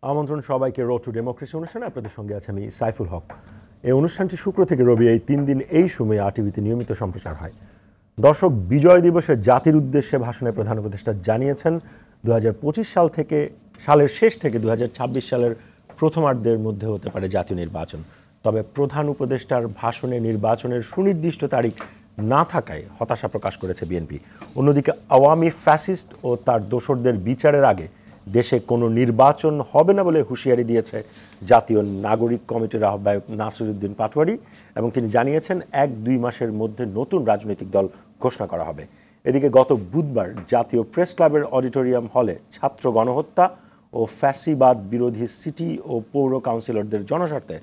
আমন্ত্রণ সবাইকে road two democracy অনুষ্ঠানে। আপনাদের সঙ্গে আছে আমি সাইফুল হক। এই অনুষ্ঠানটি শুক্র থেকে রবি এই 3 দিন এই সময়ে আরটিভিতে নিয়মিত সম্প্রচার হয়। দর্শক, বিজয় দিবসে জাতির উদ্দেশ্যে ভাষণে প্রধান উপদেষ্টা জানিয়েছেন 2025 সালের শেষ থেকে 2026 সালের প্রথমার্ধের মধ্যে হতে পারে জাতীয় নির্বাচন। তবে প্রধান উপদেষ্টার ভাষণে নির্বাচনের সুনির্দিষ্ট তারিখ না থাকায় হতাশা প্রকাশ করেছে বিএনপি। অন্যদিকে আওয়ামী ফ্যাসিস্ট ও তার দোসরদের বিচারের আগে দেশে কোনো নির্বাচন হবে না বলে হুঁশিয়ারি দিয়েছে জাতীয় নাগরিক কমিটির আহ্বায়ক নাসিরউদ্দিন পাটোয়ারি, এবং তিনি জানিয়েছেন 1-2 মাসের মধ্যে নতুন রাজনৈতিক দল ঘোষণা করা হবে। এদিকে গত বুধবার জাতীয় প্রেস ক্লাবের অডিটোরিয়াম হলে ছাত্র গণহত্যা ও ফ্যাসিবাদ বিরোধী সিটি ও পৌর কাউন্সিলরদের জনস্বার্থে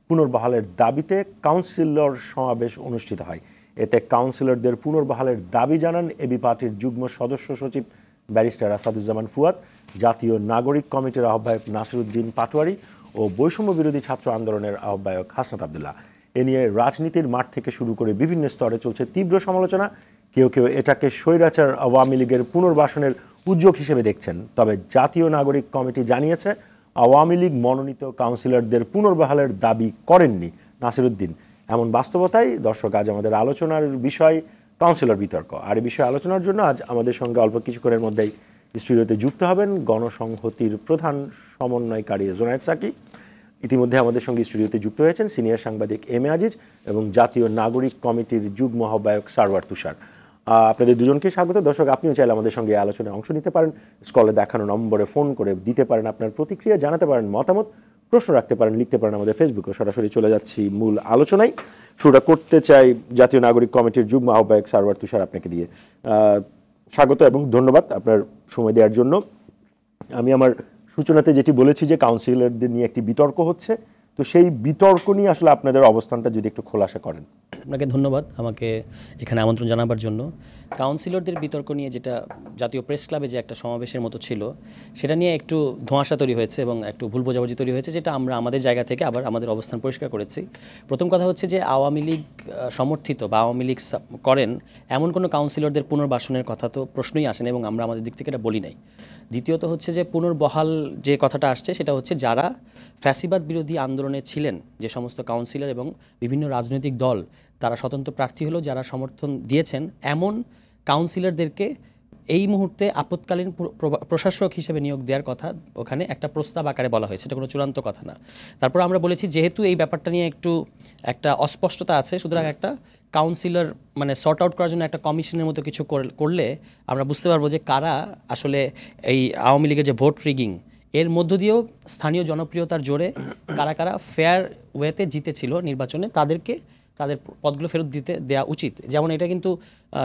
পুনর্বহালের দাবিতে কাউন্সিলর সমাবেশ অনুষ্ঠিত হয়। এতে কাউন্সিলরদের পুনর্বহালের দাবি জানান এবি পার্টির যুগ্ম সদস্য সচিব ব্যারিস্টার আসাদুজ্জামান ফুয়াদ, জাতীয় নাগরিক কমিটির আহ্বায়ক নাসিরউদ্দিন পাটোয়ারি ও বৈষম্য বিরোধী ছাত্র আন্দোলনের আহ্বায়ক হাসনাত আবদুল্লাহ। এ নিয়ে রাজনীতির মাঠ থেকে শুরু করে বিভিন্ন স্তরে চলছে তীব্র সমালোচনা। কেউ কেউ এটাকে স্বৈরাচার আওয়ামী লীগের পুনর্বাসনের উদ্যোগ হিসেবে দেখছেন। তবে জাতীয় নাগরিক কমিটি জানিয়েছে আওয়ামী লীগ মনোনীত কাউন্সিলরদের পুনর্বহালের দাবি করেননি নাসিরউদ্দিন। এমন বাস্তবতায় দর্শক, আজ আমাদের আলোচনার বিষয় কাউন্সিলর বিতর্ক। আর এই বিষয়ে আলোচনার জন্য আজ আমাদের সঙ্গে অল্প কিছুক্ষণের মধ্যেই স্টুডিওতে যুক্ত হবেন গণসংহতির প্রধান সমন্বয়কারী জোনায়েদ সাকি। ইতিমধ্যে আমাদের সঙ্গে স্টুডিওতে যুক্ত হয়েছেন সিনিয়র সাংবাদিক এম এ আজিজ এবং জাতীয় নাগরিক কমিটির যুগ্ম আহ্বায়ক সারওয়ার তুষার। আপনাদের দুজনকে স্বাগত। দর্শক, আপনিও চাইলে আমাদের সঙ্গে আলোচনায় অংশ নিতে পারেন। স্ক্রলে দেখানো নম্বরে ফোন করে দিতে পারেন আপনার প্রতিক্রিয়া, জানাতে পারেন মতামত, প্রশ্ন রাখতে পারেন, লিখতে পারেন আমাদের ফেসবুকে। সরাসরি চলে যাচ্ছি মূল আলোচনায়। শুরুটা করতে চাই জাতীয় নাগরিক কমিটির যুগ্ম আহ্বায়ক সারওয়ার তুষার, আপনাকে দিয়ে। স্বাগত এবং ধন্যবাদ আপনার সময় দেওয়ার জন্য। আমি আমার সূচনাতে যেটি বলেছি যে কাউন্সিলরদের নিয়ে একটি বিতর্ক হচ্ছে, তো সেই বিতর্ক নিয়ে আসলে আপনাদের অবস্থানটা যদি একটু খোলাসা করেন। আপনাকে ধন্যবাদ আমাকে এখানে আমন্ত্রণ জানাবার জন্য। কাউন্সিলরদের বিতর্ক নিয়ে যেটা জাতীয় প্রেস ক্লাবে যে একটা সমাবেশের মতো ছিল, সেটা নিয়ে একটু ধোঁয়াশা তৈরি হয়েছে এবং একটু ভুল বোঝাবুঝি তৈরি হয়েছে, যেটা আমরা আমাদের জায়গা থেকে আবার আমাদের অবস্থান পরিষ্কার করেছি। প্রথম কথা হচ্ছে যে আওয়ামী লীগ সমর্থিত বা আওয়ামী লীগ করেন এমন কোনো কাউন্সিলরদের পুনর্বাসনের কথা তো প্রশ্নই আসেনি এবং আমরা আমাদের দিক থেকে এটা বলি নাই। দ্বিতীয়ত হচ্ছে যে পুনর্বহাল যে কথাটা আসছে সেটা হচ্ছে যারা ফ্যাসিবাদ বিরোধী আন্দোলনে ছিলেন, যে সমস্ত কাউন্সিলর এবং বিভিন্ন রাজনৈতিক দল তারা স্বতন্ত্র প্রার্থী হলেও যারা সমর্থন দিয়েছেন এমন কাউন্সিলরদেরকে এই মুহূর্তে আপৎকালীন প্রশাসক হিসেবে নিয়োগ দেওয়ার কথা ওখানে একটা প্রস্তাব আকারে বলা হয়েছে, এটা কোনো চূড়ান্ত কথা না। তারপর আমরা বলেছি যেহেতু এই ব্যাপারটা নিয়ে একটা অস্পষ্টতা আছে, সুতরাং একটা কাউন্সিলর মানে সর্ট আউট করার জন্য একটা কমিশনের মতো কিছু করলে আমরা বুঝতে পারবো যে কারা আসলে এই আওয়ামী লীগের যে ভোট রিগিং এর মধ্য দিয়েও স্থানীয় জনপ্রিয়তার জোরে কারা কারা ফেয়ার ওয়েতে জিতেছিল নির্বাচনে, তাদের পদগুলো ফেরত দেওয়া উচিত। যেমন এটা কিন্তু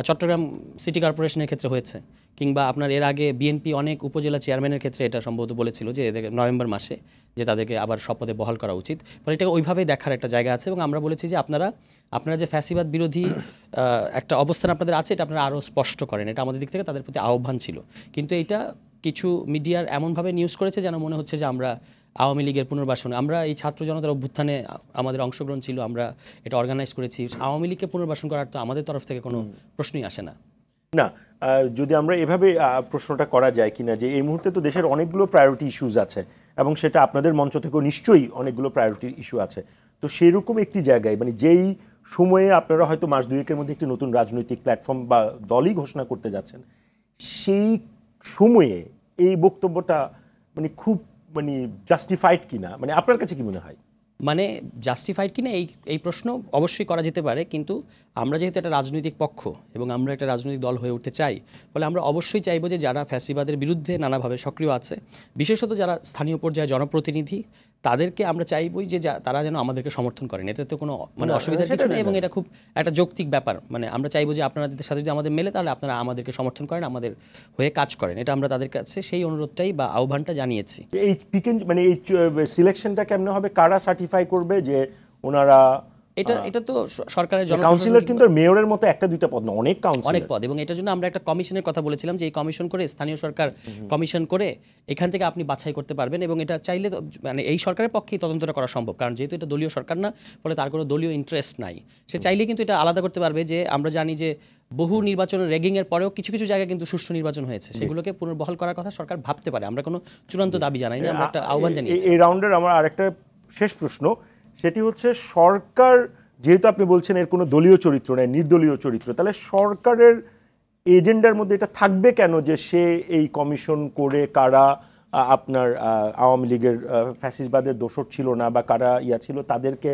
চট্টগ্রাম সিটি কর্পোরেশনের ক্ষেত্রে হয়েছে, কিংবা আপনার এর আগে বিএনপি অনেক উপজেলা চেয়ারম্যানের ক্ষেত্রে এটা সম্ভবত বলেছিল যে এদের নভেম্বর মাসে যে তাদেরকে আবার শপথে বহাল করা উচিত। ফলে এটাকে ওইভাবেই দেখার একটা জায়গা আছে এবং আমরা বলেছি যে আপনারা যে ফ্যাসিবাদ বিরোধী একটা অবস্থান আপনাদের আছে, এটা আপনারা আরও স্পষ্ট করেন। এটা আমাদের দিক থেকে তাদের প্রতি আহ্বান ছিল। কিন্তু এটা কিছু মিডিয়ার এমনভাবে নিউজ করেছে যেন মনে হচ্ছে যে আমরা আওয়ামী লীগের পুনর্বাসন, আমরা এই ছাত্র জনতার অভ্যুত্থানে আমাদের অংশগ্রহণ ছিল, আমরা এটা অর্গানাইজ করেছি। আওয়ামী লীগকে পুনর্বাসন করার তো আমাদের তরফ থেকে কোনো প্রশ্নই আসে না। না, যদি আমরা এভাবে প্রশ্নটা করা যায় কিনা যে এই মুহূর্তে তো দেশের অনেকগুলো প্রায়োরিটি ইস্যুজ আছে এবং সেটা আপনাদের মঞ্চ থেকেও নিশ্চয়ই অনেকগুলো প্রায়োরিটি ইস্যু আছে। তো সেরকম একটি জায়গায় মানে যেই সময়ে আপনারা হয়তো মাস দুয়েকের মধ্যে একটি নতুন রাজনৈতিক প্ল্যাটফর্ম বা দলই ঘোষণা করতে যাচ্ছেন, সেই সময়ে এই বক্তব্যটা মানে খুব মানে জাস্টিফাইড কিনা, মানে আপনার কাছে কি মনে হয়? মানে জাস্টিফাইড কিনা এই প্রশ্ন অবশ্যই করা যেতে পারে, কিন্তু আমরা যেহেতু একটা রাজনৈতিক পক্ষ এবং আমরা একটা রাজনৈতিক দল হয়ে উঠতে চাই, ফলে আমরা অবশ্যই চাইবো যে যারা ফ্যাসিবাদের বিরুদ্ধে নানাভাবে সক্রিয় আছে, বিশেষত যারা স্থানীয় পর্যায়ে জনপ্রতিনিধি, তাদেরকে আমরা চাইবই যে তারা যেন আমাদেরকে সমর্থন করেন। এতে তো কোনো মানে অসুবিধার কিছু নেই এবং এটা খুব একটা যৌক্তিক ব্যাপার। মানে আমরা চাইবো যে আপনাদের সাথে যদি আমাদের মেলে, তাহলে আপনারা আমাদেরকে সমর্থন করেন, আমাদের হয়ে কাজ করেন। এটা আমরা তাদের কাছে সেই অনুরোধটাই বা আহ্বানটা জানিয়েছি। এই মানে এই সিলেকশনটা কেমন হবে, কারা সার্টিফাই করবে যে ওনারা এটা এটা তো সরকারের কাউন্সিলর কিন্তু মেয়রের মতো একটা দুইটা পদ না, অনেক কাউন্সিলর, অনেক পদ, এবং এটার জন্য আমরা একটা কমিশনের কথা বলেছিলাম যে এই কমিশন করে স্থানীয় সরকার কমিশন করে এখান থেকে আপনি বাছাই করতে পারবেন, এবং এটা চাইলে মানে এই সরকারের পক্ষেই তদন্তটা করা সম্ভব, কারণ যেহেতু এটা দলীয় সরকার না, ফলে তার কোনো দলীয় ইন্টারেস্ট নাই। সে চাইলে কিন্তু এটা আলাদা করতে পারবে যে আমরা জানি যে বহু নির্বাচনের র্যাগিংয়ের পরেও কিছু কিছু জায়গায় কিন্তু সুষ্ঠু নির্বাচন হয়েছে, সেগুলোকে পুনর্বহাল করার কথা সরকার ভাবতে পারে। আমরা কোনো চূড়ান্ত দাবি জানাই না, আমরা একটা আহ্বান জানিয়েছি। এই রাউন্ডের আমার আরেকটা শেষ প্রশ্ন, সেটি হচ্ছে সরকার যেহেতু আপনি বলছেন এর কোনো দলীয় চরিত্র নেই, নির্দলীয় চরিত্র, তাহলে সরকারের এজেন্ডার মধ্যে এটা থাকবে কেন যে সে এই কমিশন করে কারা আপনার আওয়ামী লীগের ফ্যাসিসবাদের দোষর ছিল না বা কারা ছিল তাদেরকে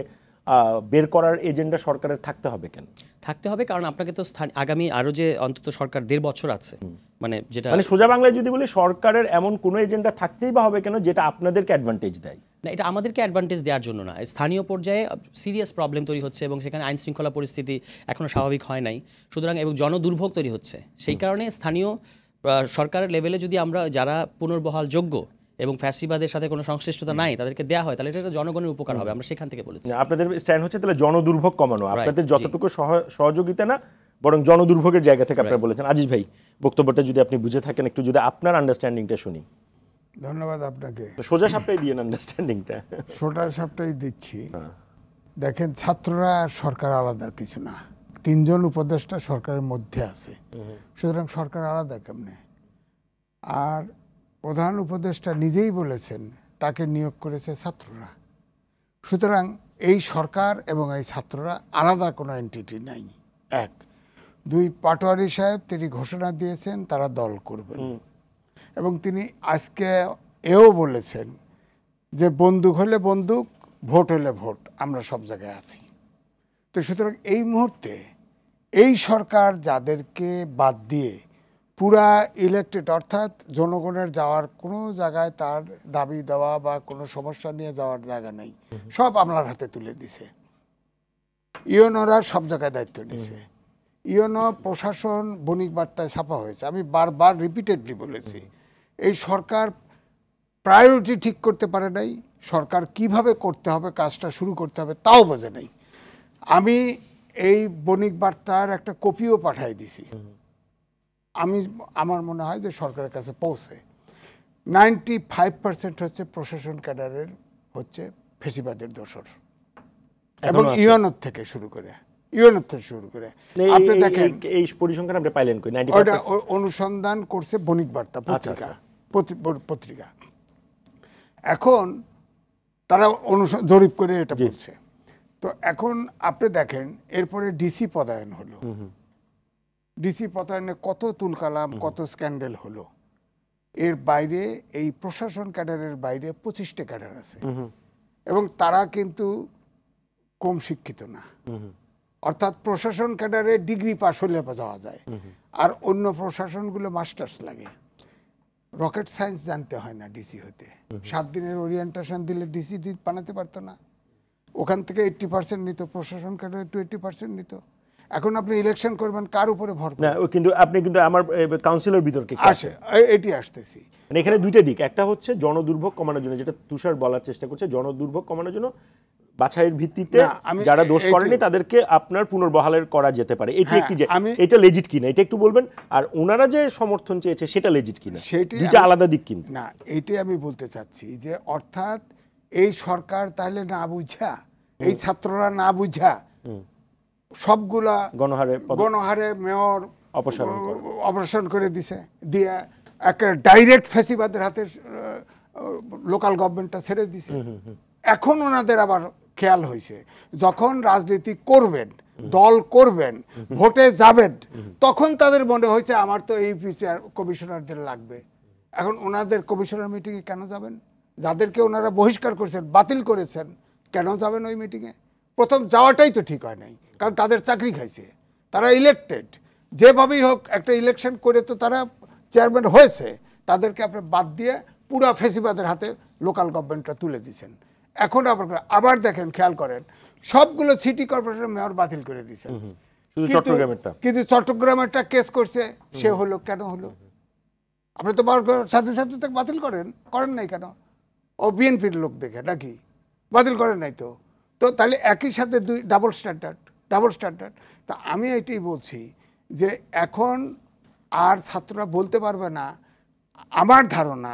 বের করার এজেন্ডা সরকারের থাকতে হবে কেন? থাকতে হবে কারণ আপনাকে তো আগামী আরো যে অন্তত সরকার 1.5 বছর আছে, মানে যেটা মানে সোজা বাংলায় যদি বলি সরকারের এমন কোনো এজেন্ডা থাকতেই বা হবে কেন যেটা আপনাদেরকে অ্যাডভান্টেজ দেয়? না, এটা আমাদেরকে অ্যাডভান্টেজ দেওয়ার জন্য না, স্থানীয় পর্যায়ে সিরিয়াস প্রবলেম তৈরি হচ্ছে এবং সেখানে আইন শৃঙ্খলা পরিস্থিতি এখনো স্বাভাবিক হয় নাই, সুতরাং এবং জনদুর্ভোগ তৈরি হচ্ছে। সেই কারণে স্থানীয় সরকারের লেভেলে যদি আমরা যারা পুনর্বহাল যোগ্য এবং ফ্যাসিবাদের সাথে কোনো সংশ্লিষ্টতা নাই তাদেরকে দেওয়া হয়, তাহলে এটা জনগণের উপকার হবে। আমরা সেখান থেকে বলেছি আপনাদের স্ট্যান্ড হচ্ছে তাহলে জনদুর্ভোগ কমানো, আপনাদের যতটুকু সহযোগিতা না বরং জনদুর্ভোগের জায়গা থেকে আপনারা বলেছেন। আজিজ ভাই, বক্তব্যটা যদি আপনি বুঝে থাকেন একটু যদি আপনার আন্ডারস্ট্যান্ডিংটা শুনি। ধন্যবাদ আপনাকে। সোজা সাপটাই দিয়ে আন্ডারস্ট্যান্ডিংটা। সোজা সাপটাই দিচ্ছি। দেখেন, ছাত্ররা সরকার আলাদা কিছু না, 3 জন উপদেষ্টা সরকারের মধ্যে আছে, সুতরাং সরকার আলাদা কেমনে? আর প্রধান উপদেষ্টা নিজেই বলেছেন তাকে নিয়োগ করেছে ছাত্ররা, সুতরাং এই সরকার এবং এই ছাত্ররা আলাদা কোনো এন্টিটি নাই। 1, 2, পাটোয়ারি সাহেব তিনি ঘোষণা দিয়েছেন তারা দল করবেন, এবং তিনি আজকে এও বলেছেন যে বন্দুক হলে বন্দুক, ভোট হলে ভোট, আমরা সব জায়গায় আছি। তো সুতরাং এই মুহূর্তে এই সরকার যাদেরকে বাদ দিয়ে পুরা ইলেক্টেড, অর্থাৎ জনগণের যাওয়ার কোনো জায়গায় তার দাবি দেওয়া বা কোনো সমস্যা নিয়ে যাওয়ার জায়গা নেই, সব আমলার হাতে তুলে দিছে। ইউএনওরা সব জায়গায় দায়িত্ব নিছে। ইউএনও প্রশাসন বণিক বার্তায় ছাপা হয়েছে, আমি বারবার রিপিটেডলি বলেছি এই সরকার প্রায়োরিটি ঠিক করতে পারে নাই, সরকার কিভাবে করতে হবে কাজটা শুরু করতে হবে তাও বোঝে নাই। আমি এই বণিক বার্তার একটা কপিও পাঠাই দিছি, আমার মনে হয় যে সরকারের কাছে পৌঁছে। 95% হচ্ছে প্রশাসন ক্যাডারের হচ্ছে ফেসিবাদের দোষর, এবং ইউএনও থেকে শুরু করে আপনি দেখেন এই পরিসংখ্যান আপনি পাইলেন কই? ওটা অনুসন্ধান করছে বণিক বার্তা পত্রিকা। এখন তারা জরিপ করে এটা বলছে। তো এখন আপনি দেখেন এরপরে ডিসি পদায়ন হলো, ডিসি পদায়নে কত তুলকালাম, কত স্ক্যান্ডেল হলো। এর বাইরে এই প্রশাসন ক্যাডারের বাইরে 25টা ক্যাডার আছে, এবং তারা কিন্তু কম শিক্ষিত না, অর্থাৎ প্রশাসন ক্যাডারে ডিগ্রি পাস হলে যাওয়া যায়, আর অন্য প্রশাসনগুলো মাস্টার্স লাগে। রকেট সায়েন্স জানতে হয় না ডিসি হতে, 7 দিনের ওরিয়েন্টেশন দিলে ডিসি বানাতে পারতো না। ওখান থেকে 80% নিত, প্রশাসন ক্যাডারে 20% নিত। এখন আপনি ইলেকশন করবেন কার উপরে ভর করে? কিন্তু আপনি কিন্তু আমার কাউন্সিলর বিতর্কে আসে, এটি আসতেছি। মানে এখানে দুইটা দিক, একটা হচ্ছে জনদুর্ভোগ কমানোর জন্য, যেটা তুষার বলার চেষ্টা করছে, জনদুর্ভোগ কমানোর জন্য বাছাইয়ের ভিত্তিতে যারা দোষ করেনি তাদেরকে আপনার পুনর্বহালের করা যেতে পারে, এটি একটি, এটা লেজিট কিনা এটা একটু বলবেন। আর ওনারা যে সমর্থন চেয়েছে সেটা লেজিট কিনা, দুইটা আলাদা দিক। কিন্তু না, এটাই আমি বলতে চাচ্ছি যে অর্থাৎ এই সরকার তাহলে না বুঝা, এই ছাত্ররা না বুঝা সবগুলা গণহারে মেয়র অপসারণ করে দিছে, দিয়ে একটা ডাইরেক্ট ফ্যাসিবাদের হাতে লোকাল গভর্নমেন্টটা ছেড়ে দিছে। এখন ওনাদের আবার খেয়াল হয়েছে যখন রাজনীতি করবেন, দল করবেন, ভোটে যাবেন, তখন তাদের মনে হয়েছে আমার তো এই কমিশনারদের লাগবে। এখন ওনাদের কমিশনার মিটিংয়ে কেন যাবেন? যাদেরকে ওনারা বহিষ্কার করেছেন, বাতিল করেছেন, কেন যাবেন ওই মিটিংয়ে? প্রথম যাওয়াটাই তো ঠিক হয় নাই, কারণ তাদের চাকরি খাইছে, তারা ইলেকটেড, যেভাবেই হোক একটা ইলেকশন করে তো তারা চেয়ারম্যান হয়েছে, তাদেরকে আপনি বাদ দিয়ে পুরা ফেসিবাদের হাতে লোকাল গভর্নমেন্টটা তুলে দিয়েছেন। এখন আবার দেখেন, খেয়াল করেন, সবগুলো সিটি কর্পোরেশনের মেয়র বাতিল করে দিয়েছেন, কিন্তু চট্টগ্রামেরটা কেস করছে, সে হলো কেন হলো? আপনি তো সাথে সাথে বাতিল করেন নাই কেন? ও বিএনপির লোক দেখে নাকি? বাতিল করেন নাই তো। তো তাহলে একই সাথে দুই ডাবল স্ট্যান্ডার্ড। তা আমি এটাই বলছি যে এখন আর ছাত্ররা বলতে পারবে না, আমার ধারণা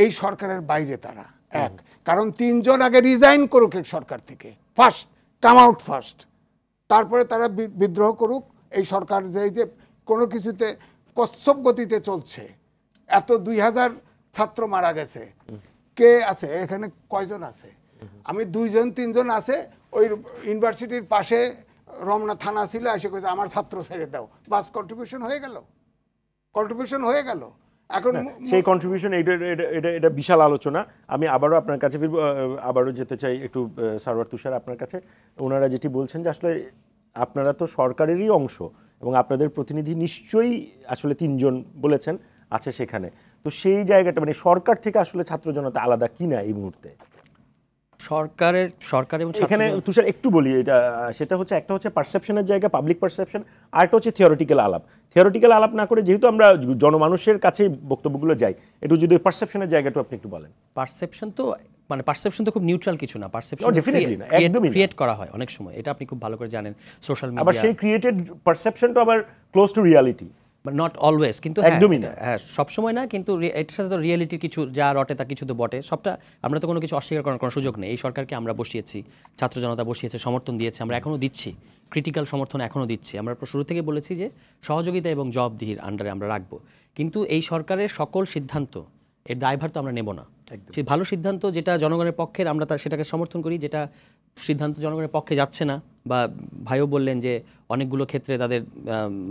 এই সরকারের বাইরে তারা এক, কারণ 3 জন আগে রিজাইন করুক এই সরকার থেকে, ফার্স্ট কাম আউট ফার্স্ট, তারপরে তারা বিদ্রোহ করুক। এই সরকার যে কোনো কিছুতে কচ্ছপ গতিতে চলছে, এত 2000 ছাত্র মারা গেছে, কে আছে এখানে, কয়জন আছে? আমি 2 জন 3 জন আছে, ওই ইউনিভার্সিটির পাশে রমনা থানা ছিল, এসে কইছে আমার ছাত্র ছেড়ে দাও, বাস কন্ট্রিবিউশন হয়ে গেল। এখন সেই কন্ট্রিবিউশন এটা বিশাল আলোচনা। আমি আবারও আপনার কাছে ফিরবো, আবারও যেতে চাই একটু সারওয়ার তুষার আপনার কাছে। ওনারা যেটি বলছেন যে আসলে আপনারা তো সরকারেরই অংশ এবং আপনাদের প্রতিনিধি নিশ্চয়ই আসলে 3 জন বলেছেন আছে সেখানে, তো সেই জায়গাটা মানে সরকার থেকে আসলে ছাত্র জনতা আলাদা কিনা এই মুহূর্তে? সরকার এবং এখানে তুষার একটু বলি, এটা সেটা হচ্ছে একটা হচ্ছে পারসেপশনের জায়গা, পাবলিক পারসেপশন, আর একটা হচ্ছে থিওরিটিক্যাল আলাপ না করে, যেহেতু আমরা জনমানুষের কাছে বক্তব্যগুলো যাই, একটু যদি পারসেপশনের জায়গাটা আপনি একটু বলেন। পারসেপশন তো খুব নিউট্রাল কিছু না, পারসেপশন ডেফিনেটলি না, একদমই ক্রিয়েট করা হয় অনেক সময়, এটা আপনি খুব ভালো করে জানেন। সোশ্যাল মিডিয়া আবার সেই ক্রিয়েটেড পারসেপশনটা আবার close two reality, but not always, কিন্তু একদমই না, হ্যাঁ সবসময় না, কিন্তু এটার সাথে তো রিয়েলিটির কিছু যা রটে তা কিছু তো বটে, সবটা আমরা তো কোনো কিছু অস্বীকার করার কোনো সুযোগ নেই। এই সরকারকে আমরা বসিয়েছি, ছাত্র জনতা বসিয়েছে, সমর্থন দিয়েছে, আমরা এখনও দিচ্ছি, ক্রিটিক্যাল সমর্থন এখনও দিচ্ছি। আমরা শুরু থেকে বলেছি যে সহযোগিতা এবং জবাবদিহির আন্ডারে আমরা রাখবো, কিন্তু এই সরকারের সকল সিদ্ধান্ত এর দায়ভার তো আমরা নেব না। সেই ভালো সিদ্ধান্ত যেটা জনগণের পক্ষের, আমরা সেটাকে সমর্থন করি, যেটা সিদ্ধান্ত জনগণের পক্ষে যাচ্ছে না, বা ভাইও বললেন যে অনেকগুলো ক্ষেত্রে তাদের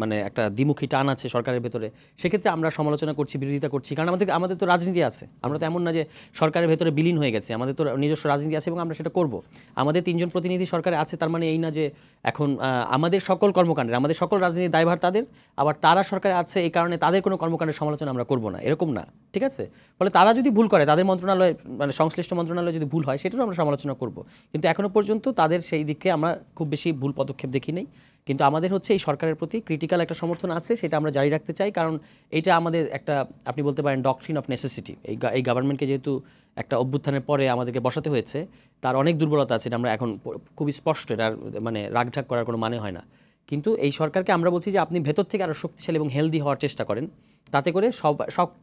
মানে একটা দ্বিমুখী টান আছে সরকারের ভেতরে, সেক্ষেত্রে আমরা সমালোচনা করছি, বিরোধিতা করছি, কারণ আমাদের তো রাজনীতি আছে। আমরা তো এমন না যে সরকারের ভেতরে বিলীন হয়ে গেছে, আমাদের তো নিজস্ব রাজনীতি আছে এবং আমরা সেটা করব। আমাদের 3 জন প্রতিনিধি সরকারে আছে, তার মানে এই না যে এখন আমাদের সকল কর্মকাণ্ডের, আমাদের সকল রাজনীতির দায়ভার তাদের, আবার তারা সরকারে আছে এই কারণে তাদের কোনো কর্মকাণ্ডের সমালোচনা আমরা করব না, এরকম না, ঠিক আছে? ফলে তারা যদি ভুল করে, তাদের মন্ত্রণালয় মানে সংশ্লিষ্ট মন্ত্রণালয় যদি ভুল হয়, সেটারও আমরা সমালোচনা করব, কিন্তু এখনো পর্যন্ত তাদের সেই দিকে আমরা খুব বেশি ভুল পদক্ষেপ দেখি নেই। কিন্তু আমাদের হচ্ছে এই সরকারের প্রতি ক্রিটিক্যাল একটা সমর্থন আছে, সেটা আমরা জারি রাখতে চাই, কারণ এটা আমাদের একটা, আপনি বলতে পারেন, ডকট্রিন অফ নেসেসিটি। এই গভর্নমেন্টকে যেহেতু একটা অভ্যুত্থানের পরে আমাদেরকে বসাতে হয়েছে, তার অনেক দুর্বলতা আছে, এটা আমরা এখন খুবই স্পষ্ট, এটার মানে রাগঢাক করার কোনো মানে হয় না। কিন্তু এই সরকারকে আমরা বলছি যে আপনি ভেতর থেকে আরও শক্তিশালী এবং হেলদি হওয়ার চেষ্টা করেন, তাতে করে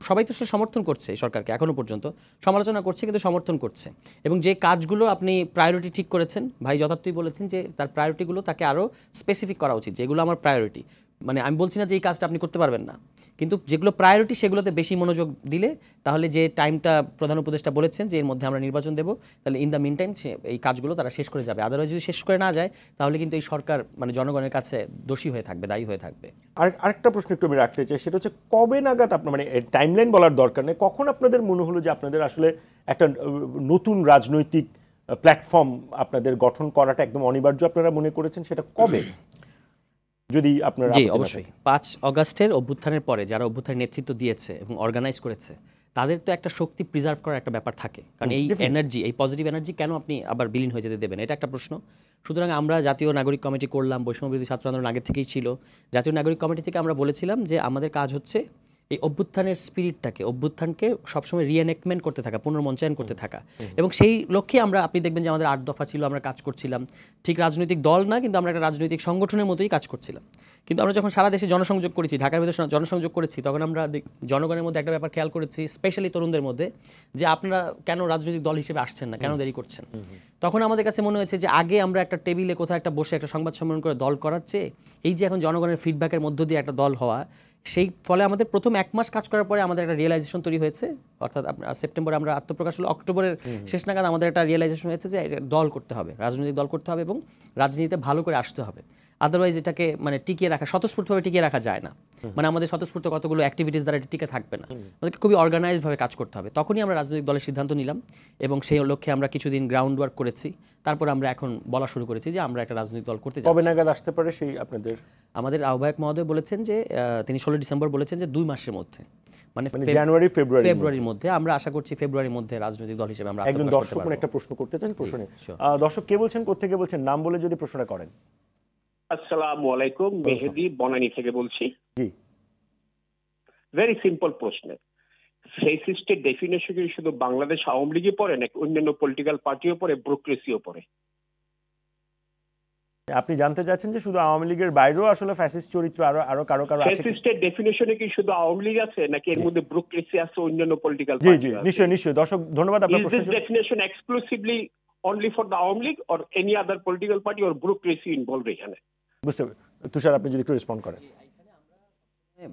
সবাই তো সে সমর্থন করছে এই সরকারকে, এখনও পর্যন্ত সমালোচনা করছে কিন্তু সমর্থন করছে। এবং যে কাজগুলো আপনি প্রায়োরিটি ঠিক করেছেন, ভাই যথার্থই বলেছেন যে তার প্রায়োরিটিগুলো তাকে আরও স্পেসিফিক করা উচিত, যেগুলো আমার প্রায়োরিটি। মানে আমি বলছি না যে এই কাজটা আপনি করতে পারবেন না, কিন্তু যেগুলো প্রায়োরিটি সেগুলোতে বেশি মনোযোগ দিলে, তাহলে যে টাইমটা প্রধান উপদেষ্টা বলেছেন যে এর মধ্যে আমরা নির্বাচন দেব, তাহলে ইন দ্য মিন টাইম এই কাজগুলো তারা শেষ করে যাবে। আদারওয়াইজ যদি শেষ করে না যায়, তাহলে কিন্তু এই সরকার মানে জনগণের কাছে দোষী হয়ে থাকবে, দায়ী হয়ে থাকবে। আরেকটা প্রশ্ন একটু আমি রাখতে চাই, সেটা হচ্ছে কবে নাগাদ আপনার মানে টাইমলাইন বলার দরকার নেই, কখন আপনাদের মনে হলো যে আপনাদের আসলে একটা নতুন রাজনৈতিক প্ল্যাটফর্ম আপনাদের গঠন করাটা একদম অনিবার্য আপনারা মনে করেছেন, সেটা কবে? যদি আপনারা জি অবশ্যই 5 অগাস্টের অভ্যুত্থানের পরে যারা অভ্যুত্থানের নেতৃত্ব দিয়েছে এবং অর্গানাইজ করেছে, তাদের তো একটা শক্তি প্রিজার্ভ করার একটা ব্যাপার থাকে, কারণ এই এনার্জি, এই পজিটিভ এনার্জি কেন আপনি আবার বিলীন হয়ে যেতে দেবেন, এটা একটা প্রশ্ন। সুতরাং আমরা জাতীয় নাগরিক কমিটি করলাম, বৈষম্যবিরোধী ছাত্র আন্দোলন আগের থেকেই ছিল। জাতীয় নাগরিক কমিটি থেকে আমরা বলেছিলাম যে আমাদের কাজ হচ্ছে এই অভ্যুত্থানের স্পিরিটটাকে, অভ্যুত্থানকে সবসময় রিএনেক্টমেন্ট করতে থাকা, পুনর্মঞ্চায়ন করতে থাকা, এবং সেই লক্ষ্যে আমরা, আপনি দেখবেন যে আমাদের 8 দফা ছিল, আমরা কাজ করছিলাম। ঠিক রাজনৈতিক দল না, কিন্তু আমরা একটা রাজনৈতিক সংগঠনের মতোই কাজ করছিলাম। কিন্তু আমরা যখন সারা দেশে জনসংযোগ করেছি, ঢাকার ভিতরে জনসংযোগ করেছি, তখন আমরা জনগণের মধ্যে একটা ব্যাপার খেয়াল করেছি, স্পেশালি তরুণদের মধ্যে, যে আপনারা কেন রাজনৈতিক দল হিসেবে আসছেন না, কেন দেরি করছেন। তখন আমাদের কাছে মনে হয়েছে যে আগে আমরা একটা টেবিলে কোথাও একটা বসে একটা সংবাদ সম্মেলন করে দল করার চেয়ে, এই যে এখন জনগণের ফিডব্যাকের মধ্য দিয়ে একটা দল হওয়া, সেই ফলে আমাদের প্রথম 1 মাস কাজ করার পরে আমাদের একটা রিয়েলাইজেশন তৈরি হয়েছে, অর্থাৎ সেপ্টেম্বরে আমরা আত্মপ্রকাশ হলো, অক্টোবরের শেষ নাগাদ আমাদের একটা রিয়েলাইজেশন হয়েছে যে দল করতে হবে, রাজনৈতিক দল করতে হবে এবং রাজনীতিতে ভালো করে আসতে হবে। আদারওয়াইজ এটাকে মানে টিকিয়ে রাখা, স্বতঃস্ফূর্তভাবে টিকিয়ে রাখা যায় না। মানে আমাদের স্বতঃস্ফূর্ত কতগুলো অ্যাক্টিভিটিস দ্বারা এটা টিকে থাকবে না, আমাদেরকে খুবই অর্গানাইজডভাবে কাজ করতে হবে। তখনই আমরা রাজনৈতিক দলের সিদ্ধান্ত নিলাম এবং সেই লক্ষ্যে আমরা কিছুদিন গ্রাউন্ড ওয়ার্ক করেছি। তারপর আমরা এখন বলা শুরু করেছি যে আমরা একটা রাজনৈতিক দল করতে যাচ্ছি। কবে নাগাদ আসতে পারে সেই আপনাদের? আমাদের আহ্বায়ক মহোদয় বলেছেন যে তিনি 16 ডিসেম্বর বলেছেন যে 2 মাসের মধ্যে, মানে জানুয়ারি ফেব্রুয়ারির মধ্যে। আমরা আশা করছি ফেব্রুয়ারির মধ্যে রাজনৈতিক দল হিসেবে আমরা একজন দর্শক একটা প্রশ্ন করতে চান, প্রশ্নে দর্শক কে বলছেন, কোত্থেকে বলছেন, নাম বলে যদি প্রশ্নটা করেন। আসসালামু আলাইকুম, মেহেদি বনানী থেকে বলছি। জি, ভেরি সিম্পল প্রশ্ন, ফেসিস্টের ডেফিনেশন কি শুধু বাংলাদেশ আওয়ামী লীগই পড়ে নাকি অন্যান্য পলিটিক্যাল পার্টিও পড়ে, ব্যুরোক্রেসিও পড়ে? আপনি জানতে চাচ্ছেন যে শুধু আওয়ামী লীগের বাইরেও আসলে ফ্যাসিস্ট চরিত্র আরো আরো কারো কারো আছে? ফ্যাসিস্টের ডেফিনিশনে কি শুধু আওয়ামী লীগ আছে নাকি এর মধ্যে ব্যুরোক্রেসি আছে, অন্যান্য পলিটিক্যাল জি জি নিশ্চয়ই নিশ্চয়ই। দর্শক ধন্যবাদ আপনার Is প্রশ্নের this জন্য। definition exclusively only for the Awami League or any other political party or bureaucracy involved এখানে? বুঝতে তুষার আপনি যদি একটু রেসপন্ড করেন।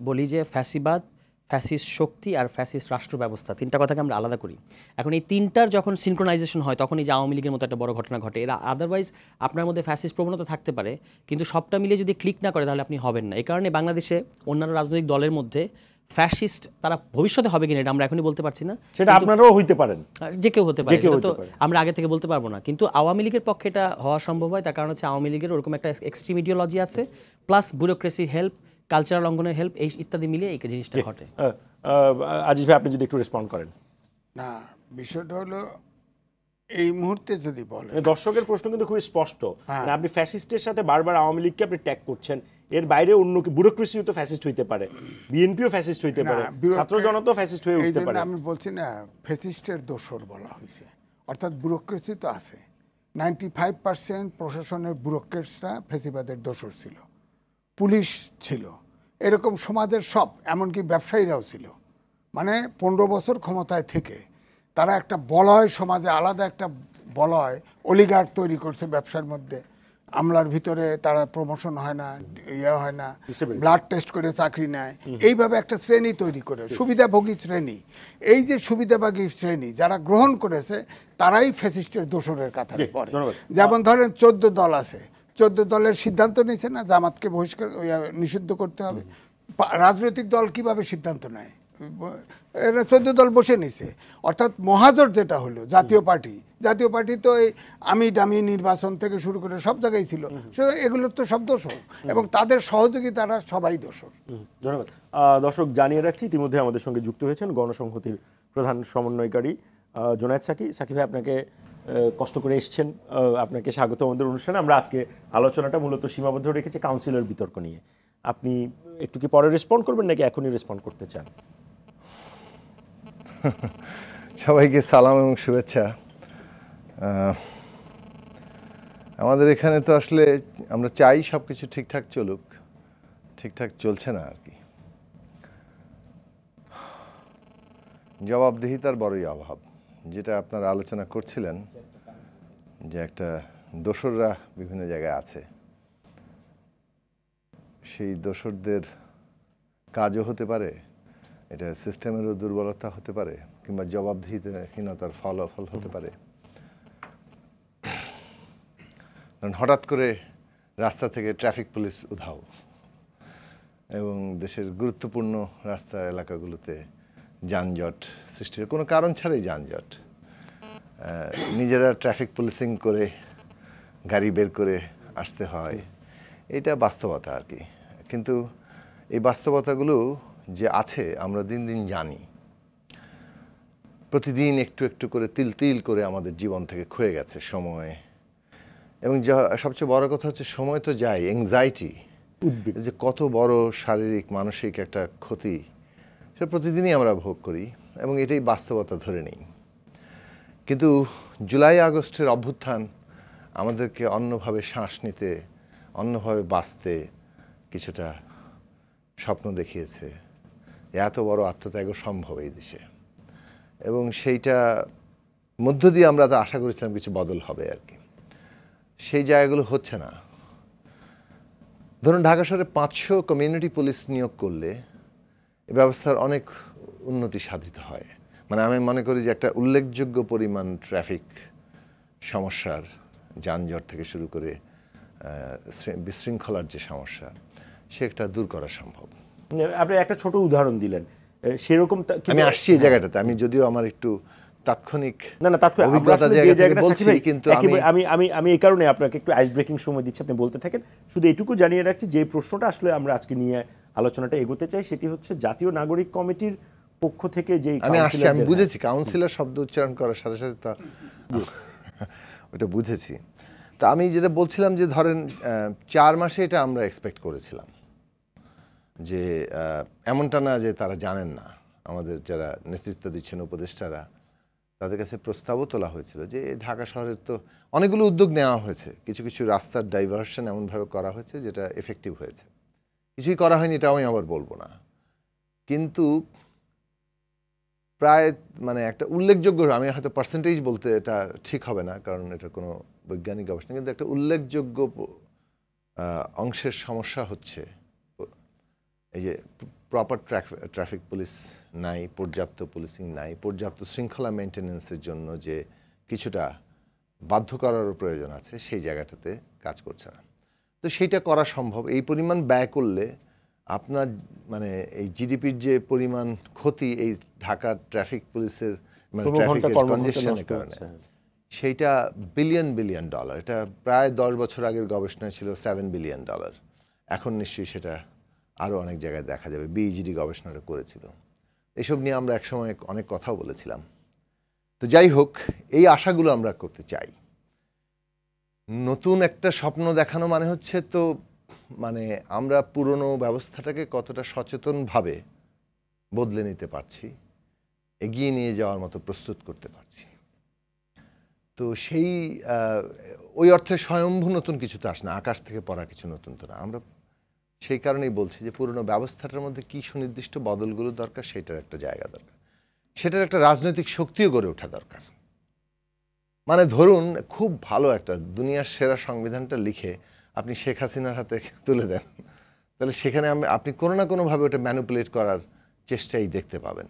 বলি যে ফ্যাসিবাদ, ফ্যাসিস্ট শক্তি আর ফ্যাসিস্ট রাষ্ট্র ব্যবস্থা তিনটা কথাকে আমরা আলাদা করি। এখন এই তিনটার যখন সিনক্রোনাইজেশন হয় তখন এই যে আওয়ামী লীগের মতো একটা বড় ঘটনা ঘটে। এরা আদারওয়াইজ আপনার মধ্যে ফ্যাসিস্ট প্রবণতা থাকতে পারে, কিন্তু সবটা মিলে যদি ক্লিক না করে তাহলে আপনি হবেন না। এই কারণে বাংলাদেশে অন্যান্য রাজনৈতিক দলের মধ্যে ফ্যাসিস্ট তারা ভবিষ্যতে হবে কিনা এটা আমরা এখনই বলতে পারছি না। সেটা আপনারাও হইতে পারেন, যে কেউ হতে পারে, যে কেউ সেটা তো হতে পারে। আমরা আগে থেকে বলতে পারবো না। কিন্তু আওয়ামী লীগের পক্ষে এটা হওয়া সম্ভব হয়, তার কারণ হচ্ছে আওয়ামী লীগের ওরকম একটা এক্সট্রিম ইডিওলজি আছে, প্লাস ব্যুরোক্রেসি হেল্প, কালচারাল অঙ্গনের হেল্প, এই ইত্যাদি মিলিয়ে এই জিনিসটা ঘটে। আজিজ ভাই আপনি যদি একটু রেসপন্ড করেন। না, বিষয়টা হলো এই মুহূর্তে যদি বলে, দর্শকের প্রশ্ন কিন্তু খুবই স্পষ্ট। হ্যাঁ। মানে আপনি ফ্যাসিস্টের সাথে বারবার আওয়ামী লীগকে আপনি ট্যাগ করছেন, এর বাইরে অন্য কি ব্যুরোক্রেসিও তো ফ্যাসিস্ট হইতে পারে, বিএনপিও ফ্যাসিস্ট হইতে পারে, ছাত্র জনতাও ফ্যাসিস্ট হয়ে এই উঠতে জন্য পারে। আমি বলছি না ফ্যাসিস্টের দোসর বলা হয়েছে, অর্থাৎ ব্যুরোক্রেসি তো আছে। 95% প্রশাসনের ব্যুরোক্রেটসরা ফ্যাসিবাদের দোসর ছিল, পুলিশ ছিল, এরকম সমাজের সব, এমনকি ব্যবসায়ীরাও ছিল। মানে 15 বছর ক্ষমতায় থেকে তারা একটা বলয়, সমাজে আলাদা একটা বলয় অলিগার্ড তৈরি করছে ব্যবসার মধ্যে। আমলার ভিতরে তারা প্রমোশন হয় না, ইয়ে হয় না, ব্লাড টেস্ট করে চাকরি নেয়, এইভাবে একটা শ্রেণী তৈরি করে, সুবিধাভোগী শ্রেণী। এই যে সুবিধাভোগী শ্রেণী যারা গ্রহণ করেছে তারাই ফ্যাসিস্টের দোসরের কাতারে পড়ে। যেমন ধরেন 14 দল আছে, 14 দলের সিদ্ধান্ত নিয়েছে না জামাতকে বহিষ্কার নিষিদ্ধ করতে হবে। রাজনৈতিক দল কিভাবে সিদ্ধান্ত নেয়? এরা 14 দল বসে নিছে। অর্থাৎ মহাজোট যেটা হলো জাতীয় পার্টি, জাতীয় পার্টি তো এই আমি ডামি নির্বাচন থেকে শুরু করে সব জায়গায় ছিল, এগুলোর তো সব দোষর, এবং তাদের সহযোগিতারা সবাই দোষর। ধন্যবাদ। দর্শক জানিয়ে রাখছি ইতিমধ্যে আমাদের সঙ্গে যুক্ত হয়েছেন গণসংহতির প্রধান সমন্বয়কারী জোনায়েদ সাকি। সাকি ভাই আপনাকে কষ্ট করে এসছেন, আপনাকে স্বাগত আমাদের অনুষ্ঠানে। আমরা আজকে আলোচনাটা মূলত সীমাবদ্ধ রেখেছি কাউন্সিলের বিতর্ক নিয়ে। আপনি একটু কি পরে রেসপন্ড করবেন নাকি এখনই রেসপন্ড করতে চান? সবাইকে সালাম এবং শুভেচ্ছা। আমাদের এখানে তো আসলে আমরা চাই সব কিছু ঠিকঠাক চলুক, ঠিকঠাক চলছে না আর কি। জবাবদিহিতার বড়ই অভাব, যেটা আপনারা আলোচনা করছিলেন যে একটা দোসররা বিভিন্ন জায়গায় আছে, সেই দোসরদের কাজও হতে পারে, এটা সিস্টেমেরও দুর্বলতা হতে পারে, কিংবা জবাবদিহিতাহীনতার ফলাফল হতে পারে। কারণ হঠাৎ করে রাস্তা থেকে ট্রাফিক পুলিশ উধাও, এবং দেশের গুরুত্বপূর্ণ রাস্তা এলাকাগুলোতে যানজট সৃষ্টি, কোনো কারণ ছাড়াই যানজট। নিজেরা ট্রাফিক পুলিশিং করে গাড়ি বের করে আসতে হয়, এটা বাস্তবতা আর কি। কিন্তু এই বাস্তবতাগুলো যে আছে আমরা দিন দিন জানি, প্রতিদিন একটু একটু করে তিল তিল করে আমাদের জীবন থেকে ক্ষয়ে গেছে সময়। এবং সবচেয়ে বড় কথা হচ্ছে সময় তো যায়, অ্যাংজাইটি, যে কত বড় শারীরিক মানসিক একটা ক্ষতি, সেটা প্রতিদিনই আমরা ভোগ করি, এবং এটাই বাস্তবতা ধরে নিই। কিন্তু জুলাই আগস্টের অভ্যুত্থান আমাদেরকে অন্যভাবে শ্বাস নিতে, অন্যভাবে বাঁচতে কিছুটা স্বপ্ন দেখিয়েছে। এত বড় আত্মত্যাগও সম্ভব এই দেশে, এবং সেইটা মধ্য দিয়ে আমরা তো আশা করেছিলাম কিছু বদল হবে আর কি। সেই জায়গাগুলো হচ্ছে না। ধরুন ঢাকা শহরে 500 কমিউনিটি পুলিশ নিয়োগ করলে এ ব্যবস্থার অনেক উন্নতি সাধিত হয়। মানে আমি মনে করি যে একটা উল্লেখযোগ্য পরিমাণ ট্রাফিক সমস্যার, যানজট থেকে শুরু করে বিশৃঙ্খলার যে সমস্যা, সেটা দূর করা সম্ভব। আপনি একটা ছোট উদাহরণ দিলেন, সেরকম আমি আসছি এই জায়গাটাতে, আমি যদিও আমার একটু তাৎক্ষণিক অভিজ্ঞতা বলছি, কিন্তু আমি এই কারণে আপনাকে একটু আইস ব্রেকিং সময় দিচ্ছি, আপনি বলতে থাকেন। শুধু এটুকু জানিয়ে রাখছি যে প্রশ্নটা আসলে আমরা আজকে নিয়ে আলোচনাটা এগোতে চাই, সেটি হচ্ছে জাতীয় নাগরিক কমিটির পক্ষ থেকে যে আমি বুঝেছি কাউন্সিলর শব্দ উচ্চারণ করার সাথে সাথে তা ওটা বুঝেছি। তা আমি যেটা বলছিলাম যে ধরেন 4 মাসে এটা আমরা এক্সপেক্ট করেছিলাম, যে এমনটা না যে তারা জানেন না, আমাদের যারা নেতৃত্ব দিচ্ছেন উপদেষ্টারা তাদের কাছে প্রস্তাবও তোলা হয়েছিল যে ঢাকা শহরের তো অনেকগুলো উদ্যোগ নেওয়া হয়েছে, কিছু কিছু রাস্তার ডাইভার্সন এমনভাবে করা হয়েছে যেটা এফেক্টিভ হয়েছে, কিছুই করা হয়নি এটাও আমি আবার বলবো না, কিন্তু প্রায় মানে একটা উল্লেখযোগ্য, আমি হয়তো পার্সেন্টেজ বলতে এটা ঠিক হবে না কারণ এটা কোনো বৈজ্ঞানিক গবেষণা, কিন্তু একটা উল্লেখযোগ্য অংশের সমস্যা হচ্ছে এই যে প্রপার ট্রাফিক পুলিশ নাই, পর্যাপ্ত পুলিশিং নাই, পর্যাপ্ত শৃঙ্খলা মেনটেন্যান্সের জন্য যে কিছুটা বাধ্য করারও প্রয়োজন আছে সেই জায়গাটাতে কাজ করছে না। তো সেইটা করা সম্ভব, এই পরিমাণ ব্যয় করলে আপনার মানে এই জিডিপির যে পরিমাণ ক্ষতি এই ঢাকা ট্রাফিক পুলিশের মানে ট্রাফিকের কনজেশনের কারণে, সেইটা বিলিয়ন বিলিয়ন ডলার, এটা প্রায় 10 বছর আগের গবেষণা ছিল $7 বিলিয়ন, এখন নিশ্চয়ই সেটা আরও অনেক জায়গায় দেখা যাবে। বিইজিডি গবেষণাটা করেছিল, এসব নিয়ে আমরা একসময় অনেক কথাও বলেছিলাম। তো যাই হোক, এই আশাগুলো আমরা করতে চাই। নতুন একটা স্বপ্ন দেখানো মানে হচ্ছে তো মানে আমরা পুরনো ব্যবস্থাটাকে কতটা সচেতনভাবে বদলে নিতে পারছি, এগিয়ে নিয়ে যাওয়ার মতো প্রস্তুত করতে পারছি। তো সেই ওই অর্থে স্বয়ম্ভূ নতুন কিছু তো আসে না, আকাশ থেকে পড়া কিছু নতুন তো না। আমরা সেই কারণেই বলছি যে পুরনো ব্যবস্থাটার মধ্যে কী সুনির্দিষ্ট বদলগুলো দরকার, সেটার একটা জায়গা দরকার, সেটার একটা রাজনৈতিক শক্তিও গড়ে ওঠা দরকার। মানে ধরুন খুব ভালো একটা দুনিয়ার সেরা সংবিধানটা লিখে আপনি শেখ হাসিনার হাতে তুলে দেন, তাহলে সেখানে আপনি কোনো না কোনোভাবে ওটা ম্যানিপুলেট করার চেষ্টাই দেখতে পাবেন।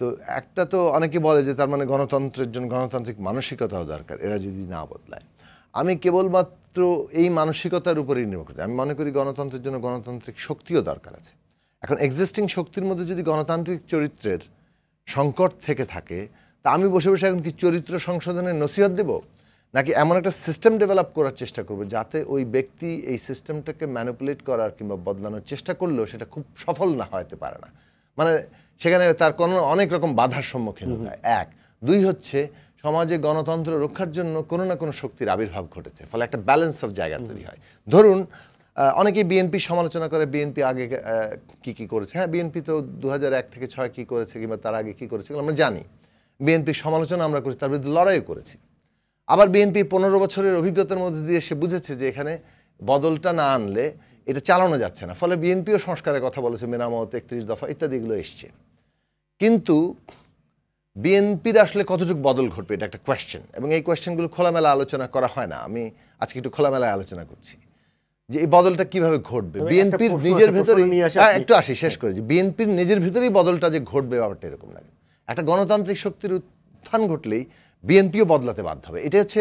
তো একটা তো অনেকে বলে যে তার মানে গণতন্ত্রের জন্য গণতান্ত্রিক মানসিকতাও দরকার, এরা যদি না বদলায়। আমি কেবলমাত্র এই মানসিকতার উপরেই নির্ভর করি, আমি মনে করি গণতন্ত্রের জন্য গণতান্ত্রিক শক্তিও দরকার আছে। এখন এক্সিস্টিং শক্তির মধ্যে যদি গণতান্ত্রিক চরিত্রের সংকট থেকে থাকে, তা আমি বসে বসে এখন কি চরিত্র সংশোধনের নসিহত দেব, নাকি এমন একটা সিস্টেম ডেভেলপ করার চেষ্টা করব যাতে ওই ব্যক্তি এই সিস্টেমটাকে ম্যানিপুলেট করার কিংবা বদলানোর চেষ্টা করলেও সেটা খুব সফল না হতে পারে না, মানে সেখানে তার কোনো অনেক রকম বাধার সম্মুখীন হয়। 1, 2 হচ্ছে সমাজে গণতন্ত্র রক্ষার জন্য কোনো না কোনো শক্তির আবির্ভাব ঘটেছে, ফলে একটা ব্যালেন্স অফ জায়গা তৈরি হয়। ধরুন অনেকেই বিএনপি সমালোচনা করে, বিএনপি আগে কি করেছে। হ্যাঁ, বিএনপি তো 2001 থেকে 6 কি করেছে কিংবা তার আগে কি করেছে আমরা জানি, বিএনপির সমালোচনা আমরা করেছি, তার বিরুদ্ধে লড়াইও করেছি। আবার বিএনপি 15 বছরের অভিজ্ঞতার মধ্যে দিয়ে সে বুঝেছে যে এখানে বদলটা না আনলে এটা চালানো যাচ্ছে না, ফলে বিএনপিও সংস্কারের কথা বলেছে, মেরামত, 31 দফা ইত্যাদি এগুলো এসছে। কিন্তু বিএনপির আসলে কতটুকু বদল ঘটবে এটা একটা কোয়েশ্চেন, এবং এই কোয়েশ্চেনগুলো খোলামেলা আলোচনা করা হয় না। আমি আজকে একটু খোলামেলায় আলোচনা করছি যে এই বদলটা কিভাবে ঘটবে। বিএনপির নিজের ভেতরে একটু আসি শেষ করে, যে বিএনপির নিজের ভেতরেই বদলটা যে ঘটবে ব্যাপারটা এরকম লাগে। একটা গণতান্ত্রিক শক্তির উত্থান ঘটলেই বিএনপিও বদলাতে বাধ্য হবে। এটা হচ্ছে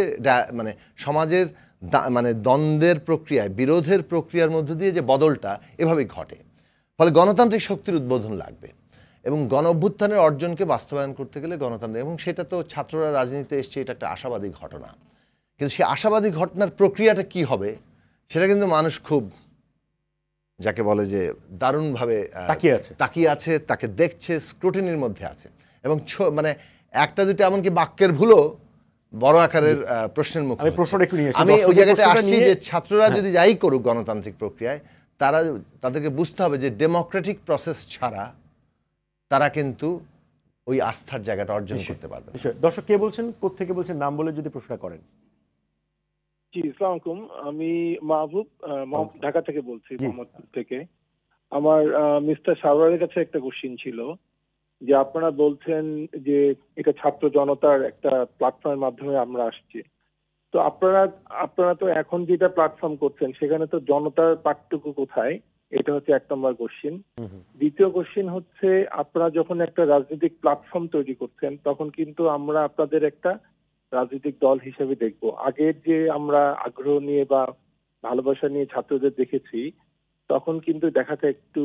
মানে সমাজের মানে দ্বন্দ্বের প্রক্রিয়ায়, বিরোধের প্রক্রিয়ার মধ্য দিয়ে যে বদলটা এভাবেই ঘটে, ফলে গণতান্ত্রিক শক্তির উদ্বোধন লাগবে। এবং গণ অভ্যুত্থানের অর্জনকে বাস্তবায়ন করতে গেলে গণতন্ত্র, এবং সেটা তো ছাত্ররা রাজনীতিতে এসছে, এটা একটা আশাবাদী ঘটনা, কিন্তু সেই আশাবাদী ঘটনার প্রক্রিয়াটা কি হবে সেটা কিন্তু মানুষ খুব যাকে বলে যে দারুণভাবে তাকিয়ে আছে, তাকে দেখছে, স্ক্রুটিনির মধ্যে আছে, এবং মানে একটা দুটো এমনকি বাক্যের ভুলও বড় আকারের প্রশ্নের মুখে। আমি ওই জায়গাটা আসছি যে ছাত্ররা যদি যাই করুক গণতান্ত্রিক প্রক্রিয়ায়, তাদেরকে বুঝতে হবে যে ডেমোক্রেটিক প্রসেস ছাড়া তারা কিন্তু ওই আস্থার জায়গাটা অর্জন করতে পারবে। দর্শক কে বলছেন, কোত্থেকে বলছেন, নাম বলে যদি প্রশ্ন করেন। জি, আসসালামু আলাইকুম, আমি মাহবুব ঢাকা থেকে বলছি, মোহাম্মদপুর থেকে। আমার মিস্টার সারোয়ারের কাছে একটা কোশ্চিন ছিল, যে আপনারা বলছেন যে এটা ছাত্র জনতার একটা প্ল্যাটফর্মের মাধ্যমে আমরা আসছি, তো আপনারা তো এখন যেটা প্ল্যাটফর্ম করছেন সেখানে তো জনতার পার্টটুকু কোথায়, এটা হচ্ছে 1 নম্বর কোশ্চিন। দ্বিতীয় কোশ্চিন হচ্ছে, আপনারা যখন একটা রাজনৈতিক প্ল্যাটফর্ম তৈরি করছেন তখন কিন্তু আমরা আপনাদের একটা রাজনৈতিক দল হিসেবে দেখব। আগের যে আমরা আগ্রহ নিয়ে বা ভালোবাসা নিয়ে ছাত্রদের দেখেছি, তখন কিন্তু দেখাটা একটু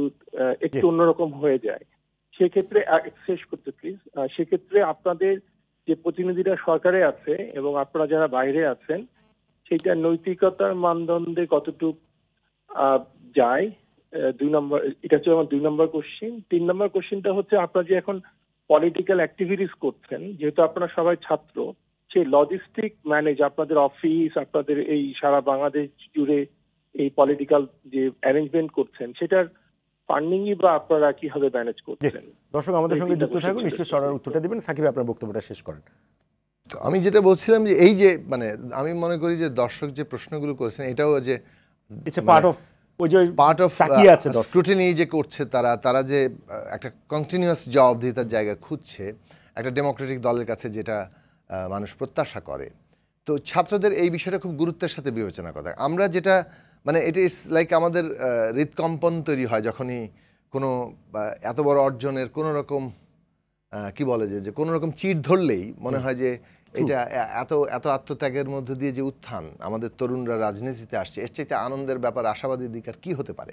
অন্যরকম হয়ে যায়। সেক্ষেত্রে শেষ করতে প্লিজ, সেক্ষেত্রে আপনাদের যে প্রতিনিধিরা সরকারে আছে এবং আপনারা যারা বাইরে আছেন, সেটা নৈতিকতার মানদণ্ডে কতটুকু যায়, 2 নম্বর, এটা হচ্ছে আমার 2 নম্বর কোশ্চিন। 3 নম্বর কোশ্চিনটা হচ্ছে, আপনারা যে এখন পলিটিক্যাল অ্যাক্টিভিটিস করছেন, যেহেতু আপনারা সবাই ছাত্র, সেই লজিস্টিক ম্যানেজ, আপনাদের অফিস, আপনাদের এই সারা বাংলাদেশ জুড়ে এই পলিটিক্যাল যে অ্যারেঞ্জমেন্ট করছেন, সেটার ফান্ডিংই বা আপনারা কিভাবে ম্যানেজ করছেন? দর্শক আমাদের সঙ্গে যুক্ত থাকুন, নিশ্চয়ই সরার উত্তরটা দিবেন। সাকিব, আপনার বক্তব্যটা শেষ করেন। তো আমি যেটা বলছিলাম যে এই যে মানে আমি মনে করি যে দর্শক যে প্রশ্নগুলো করেছেন এটাও যে ইটস এ পার্ট অফ ওই যে পার্ট অফ তাকিয়ে আছে দর্শক। স্ক্রুটিনি যে করছে তারা যে একটা কন্টিনিউয়াস জবাবদিহিতার জায়গা খুঁজছে একটা ডেমোক্রেটিক দলের কাছে, যেটা মানুষ প্রত্যাশা করে। তো ছাত্রদের এই বিষয়টা খুব গুরুত্বের সাথে বিবেচনা করা। আমরা যেটা মানে এটা ইটস লাইক আমাদের হৃদকম্পন তৈরি হয় যখনই কোনো এত বড় অর্জনের কোনো রকম কি বলে যে কোনো রকম চিট ধরলেই মনে হয় যে এটা এত এত আত্মত্যাগের মধ্যে দিয়ে যে উত্থান, আমাদের তরুণরা রাজনীতিতে আসছে, এর চাইতে আনন্দের ব্যাপার, আশাবাদী দিক আর কী হতে পারে।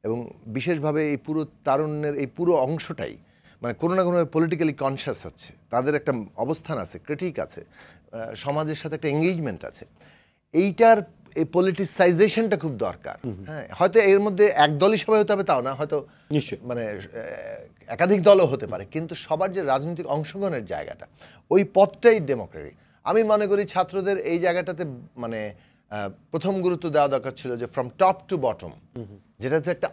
এবং বিশেষভাবে এই পুরো তারুণ্যের এই পুরো অংশটাই মানে কোনো না কোনোভাবে পলিটিক্যালি কনসিয়াস হচ্ছে, তাদের একটা অবস্থান আছে, ক্রিটিক আছে, সমাজের সাথে একটা এঙ্গেজমেন্ট আছে। এইটার এই পলিটিসাইজেশনটা খুব দরকার। হ্যাঁ, হয়তো এর মধ্যে একদলই সবাই হতে হবে তাও না, হয়তো নিশ্চয়ই মানে একাধিক দলও হতে পারে, কিন্তু সবার যে রাজনৈতিক অংশগ্রহণের জায়গাটা, ওই পথটাই ডেমোক্রেটিক। আমি মনে করি ছাত্রদের এই জায়গাটাতে মানে প্রথম গুরুত্ব দেওয়া দরকার ছিল যে ফ্রম টপ টু বটম, যেটাতে একটা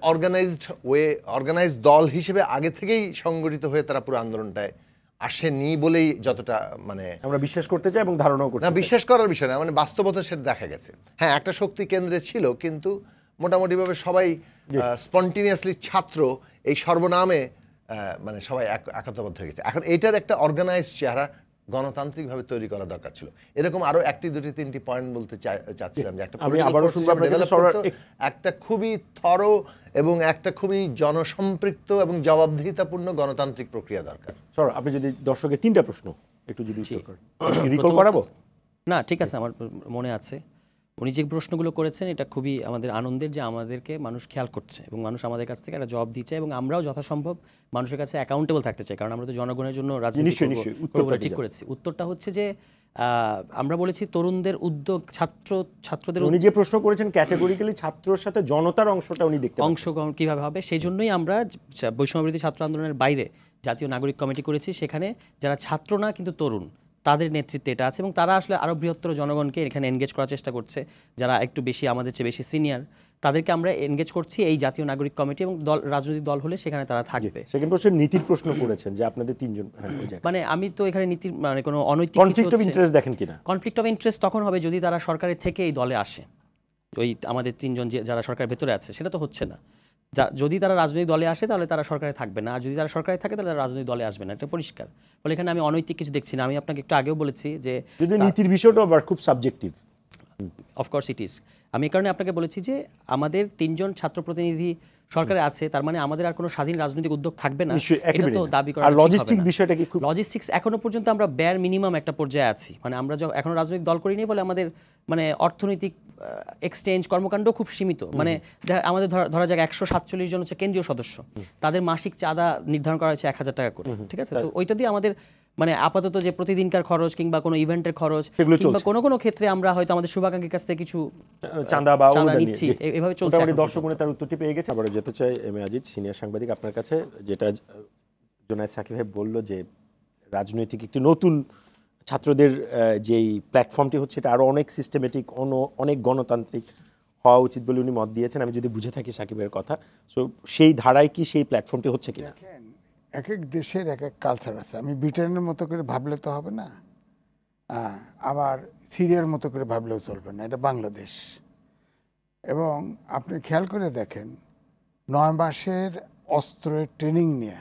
অর্গানাইজড দল হিসেবে আগে থেকেই সংগঠিত হয়ে তারা পুরো আন্দোলনটায় আসেনি বলেই যতটা মানে আমরা বিশ্বাস করতে চাই এবং ধারণাও করতে না, চাই। বিশ্বাস করার বিষয় না, মানে বাস্তবতা সেটা দেখা গেছে। হ্যাঁ, একটা শক্তি কেন্দ্রে ছিল, কিন্তু মোটামুটিভাবে সবাই স্পন্টিনিয়াসলি ছাত্র এই সর্বনামে মানে সবাই একতাবদ্ধ হয়ে গেছে। এখন এটার একটা অর্গানাইজ চেহারা গণতান্ত্রিকভাবে তৈরি করা দরকার ছিল। এরকম আরো একটি দুটি তিনটি পয়েন্ট বলতে চাচ্ছিলাম যে একটা খুবই থরো এবং একটা খুবই জনসম্পৃক্ত এবং জবাবদিহিতাপূর্ণ গণতান্ত্রিক প্রক্রিয়া দরকার। স্যার, আপনি যদি দর্শকের তিনটা প্রশ্ন একটু যদি রিকল করাবো। না, ঠিক আছে, আমার মনে আছে। উনি যে প্রশ্নগুলো করেছেন এটা খুবই আমাদের আনন্দের যে আমাদেরকে মানুষ খেয়াল করছে এবং মানুষ আমাদের কাছ থেকে একটা জবাব দিচ্ছে এবং আমরাও যথাসম্ভব মানুষের কাছে অ্যাকাউন্টেবল থাকতে চাই, কারণ আমরা তো জনগণের জন্য রাজনীতি ঠিক করেছি। উত্তরটা হচ্ছে যে আমরা বলেছি তরুণদের উদ্যোগ, ছাত্রদের উনি যে প্রশ্ন করেছেন ক্যাটেগরিক্যালি ছাত্রর সাথে জনতার অংশটা উনি দেখতে অংশগ্রহণ কীভাবে হবে, সেই জন্যই আমরা বৈষম্যবিরোধী ছাত্র আন্দোলনের বাইরে জাতীয় নাগরিক কমিটি করেছি। সেখানে যারা ছাত্র না কিন্তু তরুণ, তাদের নেতৃত্বে এটা আছে এবং তারা আসলে আরও বৃহত্তর জনগণকে এখানে এনগেজ করার চেষ্টা করছে। যারা একটু বেশি আমাদের চেয়ে বেশি সিনিয়র তাদেরকে আমরা এনগেজ করছি এই জাতীয় নাগরিক কমিটি, এবং রাজনৈতিক দল হলে সেখানে তারা থাকবে। সেকেন্ড প্রশ্ন নীতির প্রশ্ন করেছেন যে আপনাদের তিনজন, মানে আমি তো এখানে নীতির মানে কোনো অনৈতিক কনফ্লিক্ট অফ ইন্টারেস্ট দেখেন কিনা? কনফ্লিক্ট অফ ইন্টারেস্ট তখন হবে যদি তারা সরকারের থেকে এই দলে আসে। ওই আমাদের তিনজন যারা সরকারের ভেতরে আছে, সেটা তো হচ্ছে না। যদি তারা রাজনৈতিক দলে আসে তাহলে তারা সরকারে থাকবে না, আর যদি তারা সরকারে থাকে তাহলে তারা রাজনৈতিক দলে আসবে না, এটা পরিষ্কার। বলে এখানে আমি অনৈতিক কিছু দেখছি না। আমি আপনাকে একটু আগেও বলেছি যে যদি নীতির বিষয়টা আবার খুব সাবজেক্টিভ, অফকোর্স ইট ইজ। আমি এই কারণে আপনাকে বলেছি যে আমাদের তিনজন ছাত্র প্রতিনিধি সরকারে আছে, তার মানে আমাদের আর কোনো স্বাধীন রাজনৈতিক উদ্যোগ থাকবে না, এটা তো দাবি করা। আর লজিস্টিক বিষয়টা কি? লজিস্টিক্স এখনো পর্যন্ত আমরা বেয়ার মিনিমাম একটা পর্যায়ে আছি, মানে আমরা এখনো রাজনৈতিক দল করিনি বলে আমাদের মানে অর্থনৈতিক এক্সচেঞ্জ কর্মকাণ্ড খুব সীমিত। মানে আমাদের ধরা যাক 147 জন হচ্ছে কেন্দ্রীয় সদস্য, তাদের মাসিক চাঁদা নির্ধারণ করা হয়েছে 1000 টাকা করে, ঠিক আছে? তো ওইটা দিয়ে আমাদের মানে আপাতত যে প্রতিদিনকার খরচ কিংবা কোনো ইভেন্টের খরচ কিংবা কোনো ক্ষেত্রে আমরা হয়তো আমাদের শুভাকাঙ্ক্ষীর কাছ থেকে কিছু চাঁদা বা অনুদান নিচ্ছি, এভাবে চলছে। দর্শক মনে তার উত্তরটি পেয়ে গেছে। আবার যেতে চাই এম এ আজিজ, সিনিয়র সাংবাদিক, আপনার কাছে। যেটা জুনায়েদ সাকিব ভাই বলল যে রাজনৈতিক একটি নতুন ছাত্রদের যেই প্ল্যাটফর্মটি হচ্ছে এটা আরও অনেক সিস্টেমেটিক, অনেক গণতান্ত্রিক হওয়া উচিত বলে উনি মত দিয়েছেন। আমি যদি বুঝে থাকি সাকিবের কথা, সো সেই ধারায় কি সেই প্ল্যাটফর্মটি হচ্ছে কিনা? এক এক দেশের এক এক কালচার আছে। আমি ব্রিটেনের মতো করে ভাবলে তো হবে না, আবার সিরিয়ার মতো করে ভাবলেও চলবে না, এটা বাংলাদেশ। এবং আপনি খেয়াল করে দেখেন 9 মাসের অস্ত্রের ট্রেনিং নিয়ে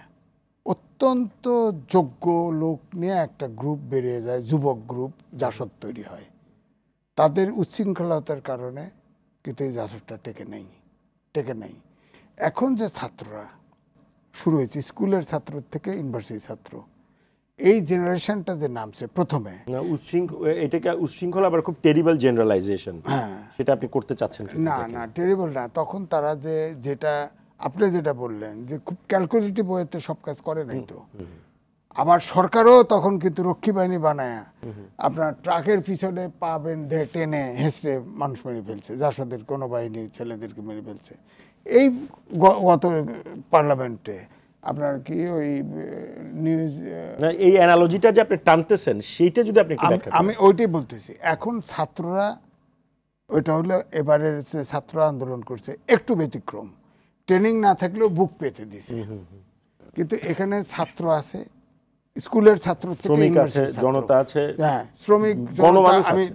অত্যন্ত যোগ্য লোক নিয়ে একটা গ্রুপ বেরিয়ে যায়, যুবক গ্রুপ, জাসদ তৈরি হয়। তাদের উচ্ছৃঙ্খলতার কারণে কিন্তু এই জাসদটা টেকে নেই। এখন যে ছাত্ররা শুরু হয়েছে, স্কুলের ছাত্র থেকে ইউনিভার্সিটির ছাত্র, এই জেনারেশনটা যে নামছে প্রথমে, এটাকে উচ্ছৃঙ্খলা আবার খুব টেরিবল জেনারেলাইজেশন, সেটা আপনি করতে চাচ্ছেন না টেরিবল না। তখন তারা যেটা আপনি যেটা বললেন যে খুব ক্যালকুলেটিভ ওয়েতে সব কাজ করে নাই তো। আবার সরকারও তখন কিন্তু রক্ষী বাহিনী বানায় আপনার ট্রাকের পিছনে পা বেঁধে টেনে হেঁচড়ে মানুষ মেরে ফেলছে, জাসদের কোনো বাহিনীর ছেলেদেরকে মেরে ফেলছে। এই গত পার্লামেন্টে আপনার কি ওই নিউজ, এই অ্যানালজিটা যে আপনি টানতেছেন সেইটা যদি আপনি আমি ওইটাই বলতেছি। এখন ছাত্ররা, ওইটা হলো এবারের ছাত্র আন্দোলন করছে একটু ব্যতিক্রম, ট্রেনিং না থাকলেও বুক পেতে দিছে। কিন্তু এখানে ছাত্র আছে, স্কুলের ছাত্র থেকে শ্রমিক আছে, ইউনিভার্সিটির ছাত্র। জনতা আছে, হ্যাঁ, শ্রমিক গণমানুষ জনতা, আমি আছে।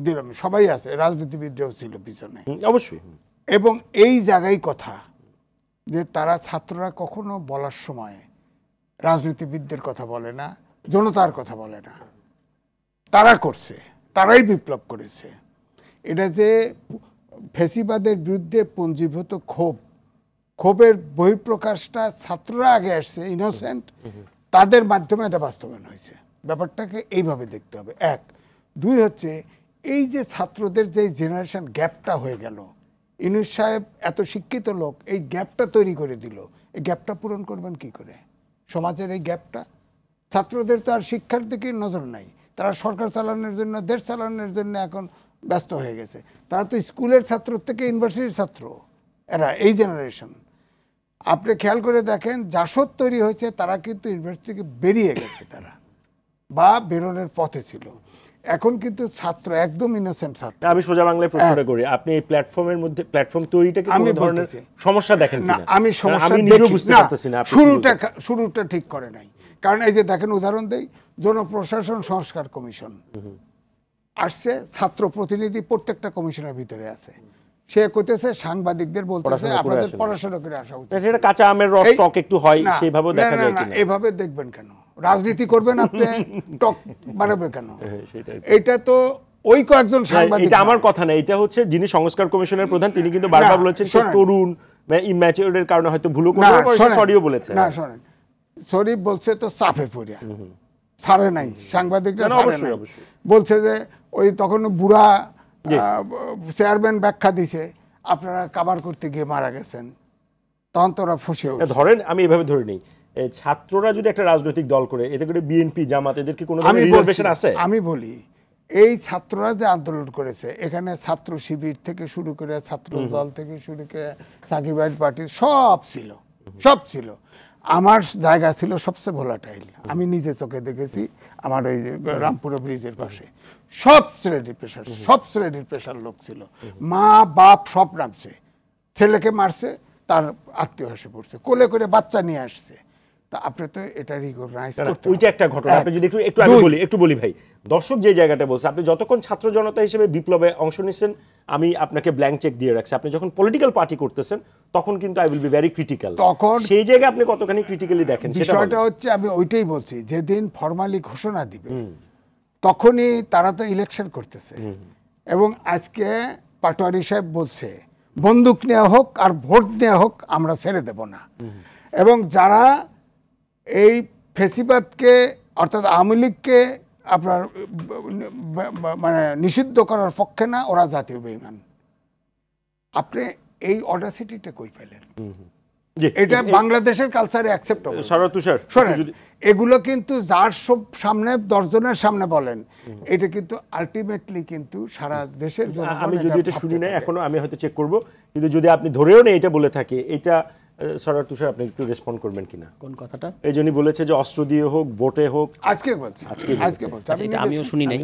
দিলাম, সবাই আছে, রাজনীতিবিদরাও ছিল পিছনে। অবশ্যই। এবং এই জায়গায় কথা যে তারা ছাত্ররা কখনো বলার সময় রাজনীতিবিদদের কথা বলে না, জনতার কথা বলে না, তারা করছে, তারাই বিপ্লব করেছে। এটা যে ফ্যাসিবাদের বিরুদ্ধে পঞ্জীভূত ক্ষোভের বহিঃপ্রকাশটা ছাত্ররা আগে আসছে, ইনোসেন্ট, তাদের মাধ্যমে এটা বাস্তবায়ন হয়েছে। ব্যাপারটাকে এইভাবে দেখতে হবে। এক, দুই হচ্ছে এই যে ছাত্রদের যে জেনারেশন গ্যাপটা হয়ে গেল, ইউনূস সাহেব এত শিক্ষিত লোক, এই গ্যাপটা তৈরি করে দিল, এই গ্যাপটা পূরণ করবেন কি করে? সমাজের এই গ্যাপটা, ছাত্রদের তো আর শিক্ষার দিকে নজর নাই, তারা সরকার চালানোর জন্য, দেশ চালানোর জন্য এখন ব্যস্ত হয়ে গেছে। তারা তো স্কুলের ছাত্র থেকে ইউনিভার্সিটির ছাত্র, এরা এই জেনারেশন। আপনি খেয়াল করে দেখেন, জাসদ তৈরি হয়েছে, তারা কিন্তু ইউনিভার্সিটি থেকে বেরিয়ে গেছে, তারা বা বেরোনোর পথে ছিল। এখন কিন্তু ছাত্র একদম ইনোসেন্ট ছাত্র। আমি সোজা বাংলায় প্রশ্নটা করি, আপনি এই প্ল্যাটফর্মের মধ্যে প্ল্যাটফর্ম তৈরিটাকে কোন ধরনের সমস্যা দেখেন না? কিনা? আমি সমস্যা আমি নিজেও দেখি বুঝতে না, পারতেছি না। শুরুটা ঠিক করে নাই। কারণ এই যে দেখেন, উদাহরণ দেই, জনপ্রশাসন সংস্কার কমিশন আসছে, ছাত্র প্রতিনিধি প্রত্যেকটা কমিশনের ভিতরে আছে। সে কইতেছে সাংবাদিকদের বলতেছে আপনাদের পড়াশোনা করে আসা উচিত। সেটা কাঁচা আমের রস টক একটু হয়, সেইভাবে দেখা যায় কিনা? এভাবে দেখবেন কেন? রাজনীতি করবেন আপনি, টক বানাবে কেন? এটা তো ওই কয়েকজন সাংবাদিক। এটা আমার কথা না, এটা হচ্ছে যিনি সংস্কার কমিশনের প্রধান, তিনি কিন্তু বারবার বলেছেন সে তরুণ বা ইম্যাচিউরদের কারণে হয়তো ভুলও করতে পারে, সরিও বলেছে। না শোনেন, শরীফ বলছে তো চাপে পড়িয়া ছাড়ে নাই, সাংবাদিকরা ছাড়ে নাই। বলছে যে ওই তখন বুড়া চেয়ারম্যান ব্যাখ্যা দিছে, আপনারা কাভার করতে গিয়ে মারা গেছেন, তখন তোরা ফুসে উঠছে। ধরেন আমি এভাবে ধরে নিই, ছাত্ররা যদি একটা রাজনৈতিক দল করে, এতে করে বিএনপি, জামাত, এদেরকে কোনো রিজার্ভেশন আছে? আমি বলি, এই ছাত্ররা যে আন্দোলন করেছে, এখানে ছাত্র শিবির থেকে শুরু করে, ছাত্র দল থেকে শুরু করে, সাকিব পার্টি সব ছিল, সব ছিল। আমার জায়গা ছিল সবচেয়ে ভোলাটাইল, আমি নিজে চোখে দেখেছি। আমার ওই রামপুরা ব্রিজের পাশে সব শ্রেণীর পেশার লোক ছিল, মা বাপ সব নামছে, ছেলেকে মারছে, তার আত্মীয় এসে পড়ছে, কোলে করে বাচ্চা নিয়ে আসছে। তা আপনি তো এটা রিকগনাইজ করতে, ওইটা একটা ঘটনা। আপনি যদি একটু বলি ভাই, দর্শক যে জায়গাটা বলছে, আপনি যতক্ষণ ছাত্র জনতা হিসেবে বিপ্লবে অংশ নিচ্ছেন, আমি আপনাকে ব্ল্যাঙ্ক চেক দিয়ে রাখছি। আপনি যখন পলিটিক্যাল পার্টি করতেছেন, তখন কিন্তু I will be very critical. তখন সেই জায়গায় আপনি কতখানি ক্রিটিক্যালি দেখেন? বিষয়টা হচ্ছে, আমি ওইটাই বলছি, যেদিন ফর্মালি ঘোষণা দিবে তখনই তারা তো ইলেকশন করতেছে। এবং আজকে পাটোয়ারি সাহেব বলছে, বন্দুক নেওয়া হোক আর ভোট নেওয়া হোক, আমরা ছেড়ে দেব না। এবং যারা এই ফেসিবাদকে, অর্থাৎ আওয়ামী লীগকে আপনার মানে নিষিদ্ধ করার পক্ষে না, ওরা জাতীয় বেঈমান। আপনি এই অডাসিটিটা কই পেলেন? এটা বাংলাদেশের কালচারে অ্যাকসেপ্ট হবে। শোনেন, এগুলো কিন্তু যার সব সামনে, 10 জনের সামনে বলেন, এটা কিন্তু আলটিমেটলি কিন্তু সারা দেশের জন্য। আমি যদি এটা শুনি না এখনো, আমি হয়তো চেক করব, কিন্তু যদি আপনি ধরেও নেই এটা বলে থাকে, এটা সরার তুষার আপনি একটু রেসপন্ড করবেন কিনা? কোন কথাটা? এই জন্যই বলেছে যে অস্ত্র দিয়ে হোক, ভোটে হোক। আজকে বলছে। এটা আমিও শুনি নাই,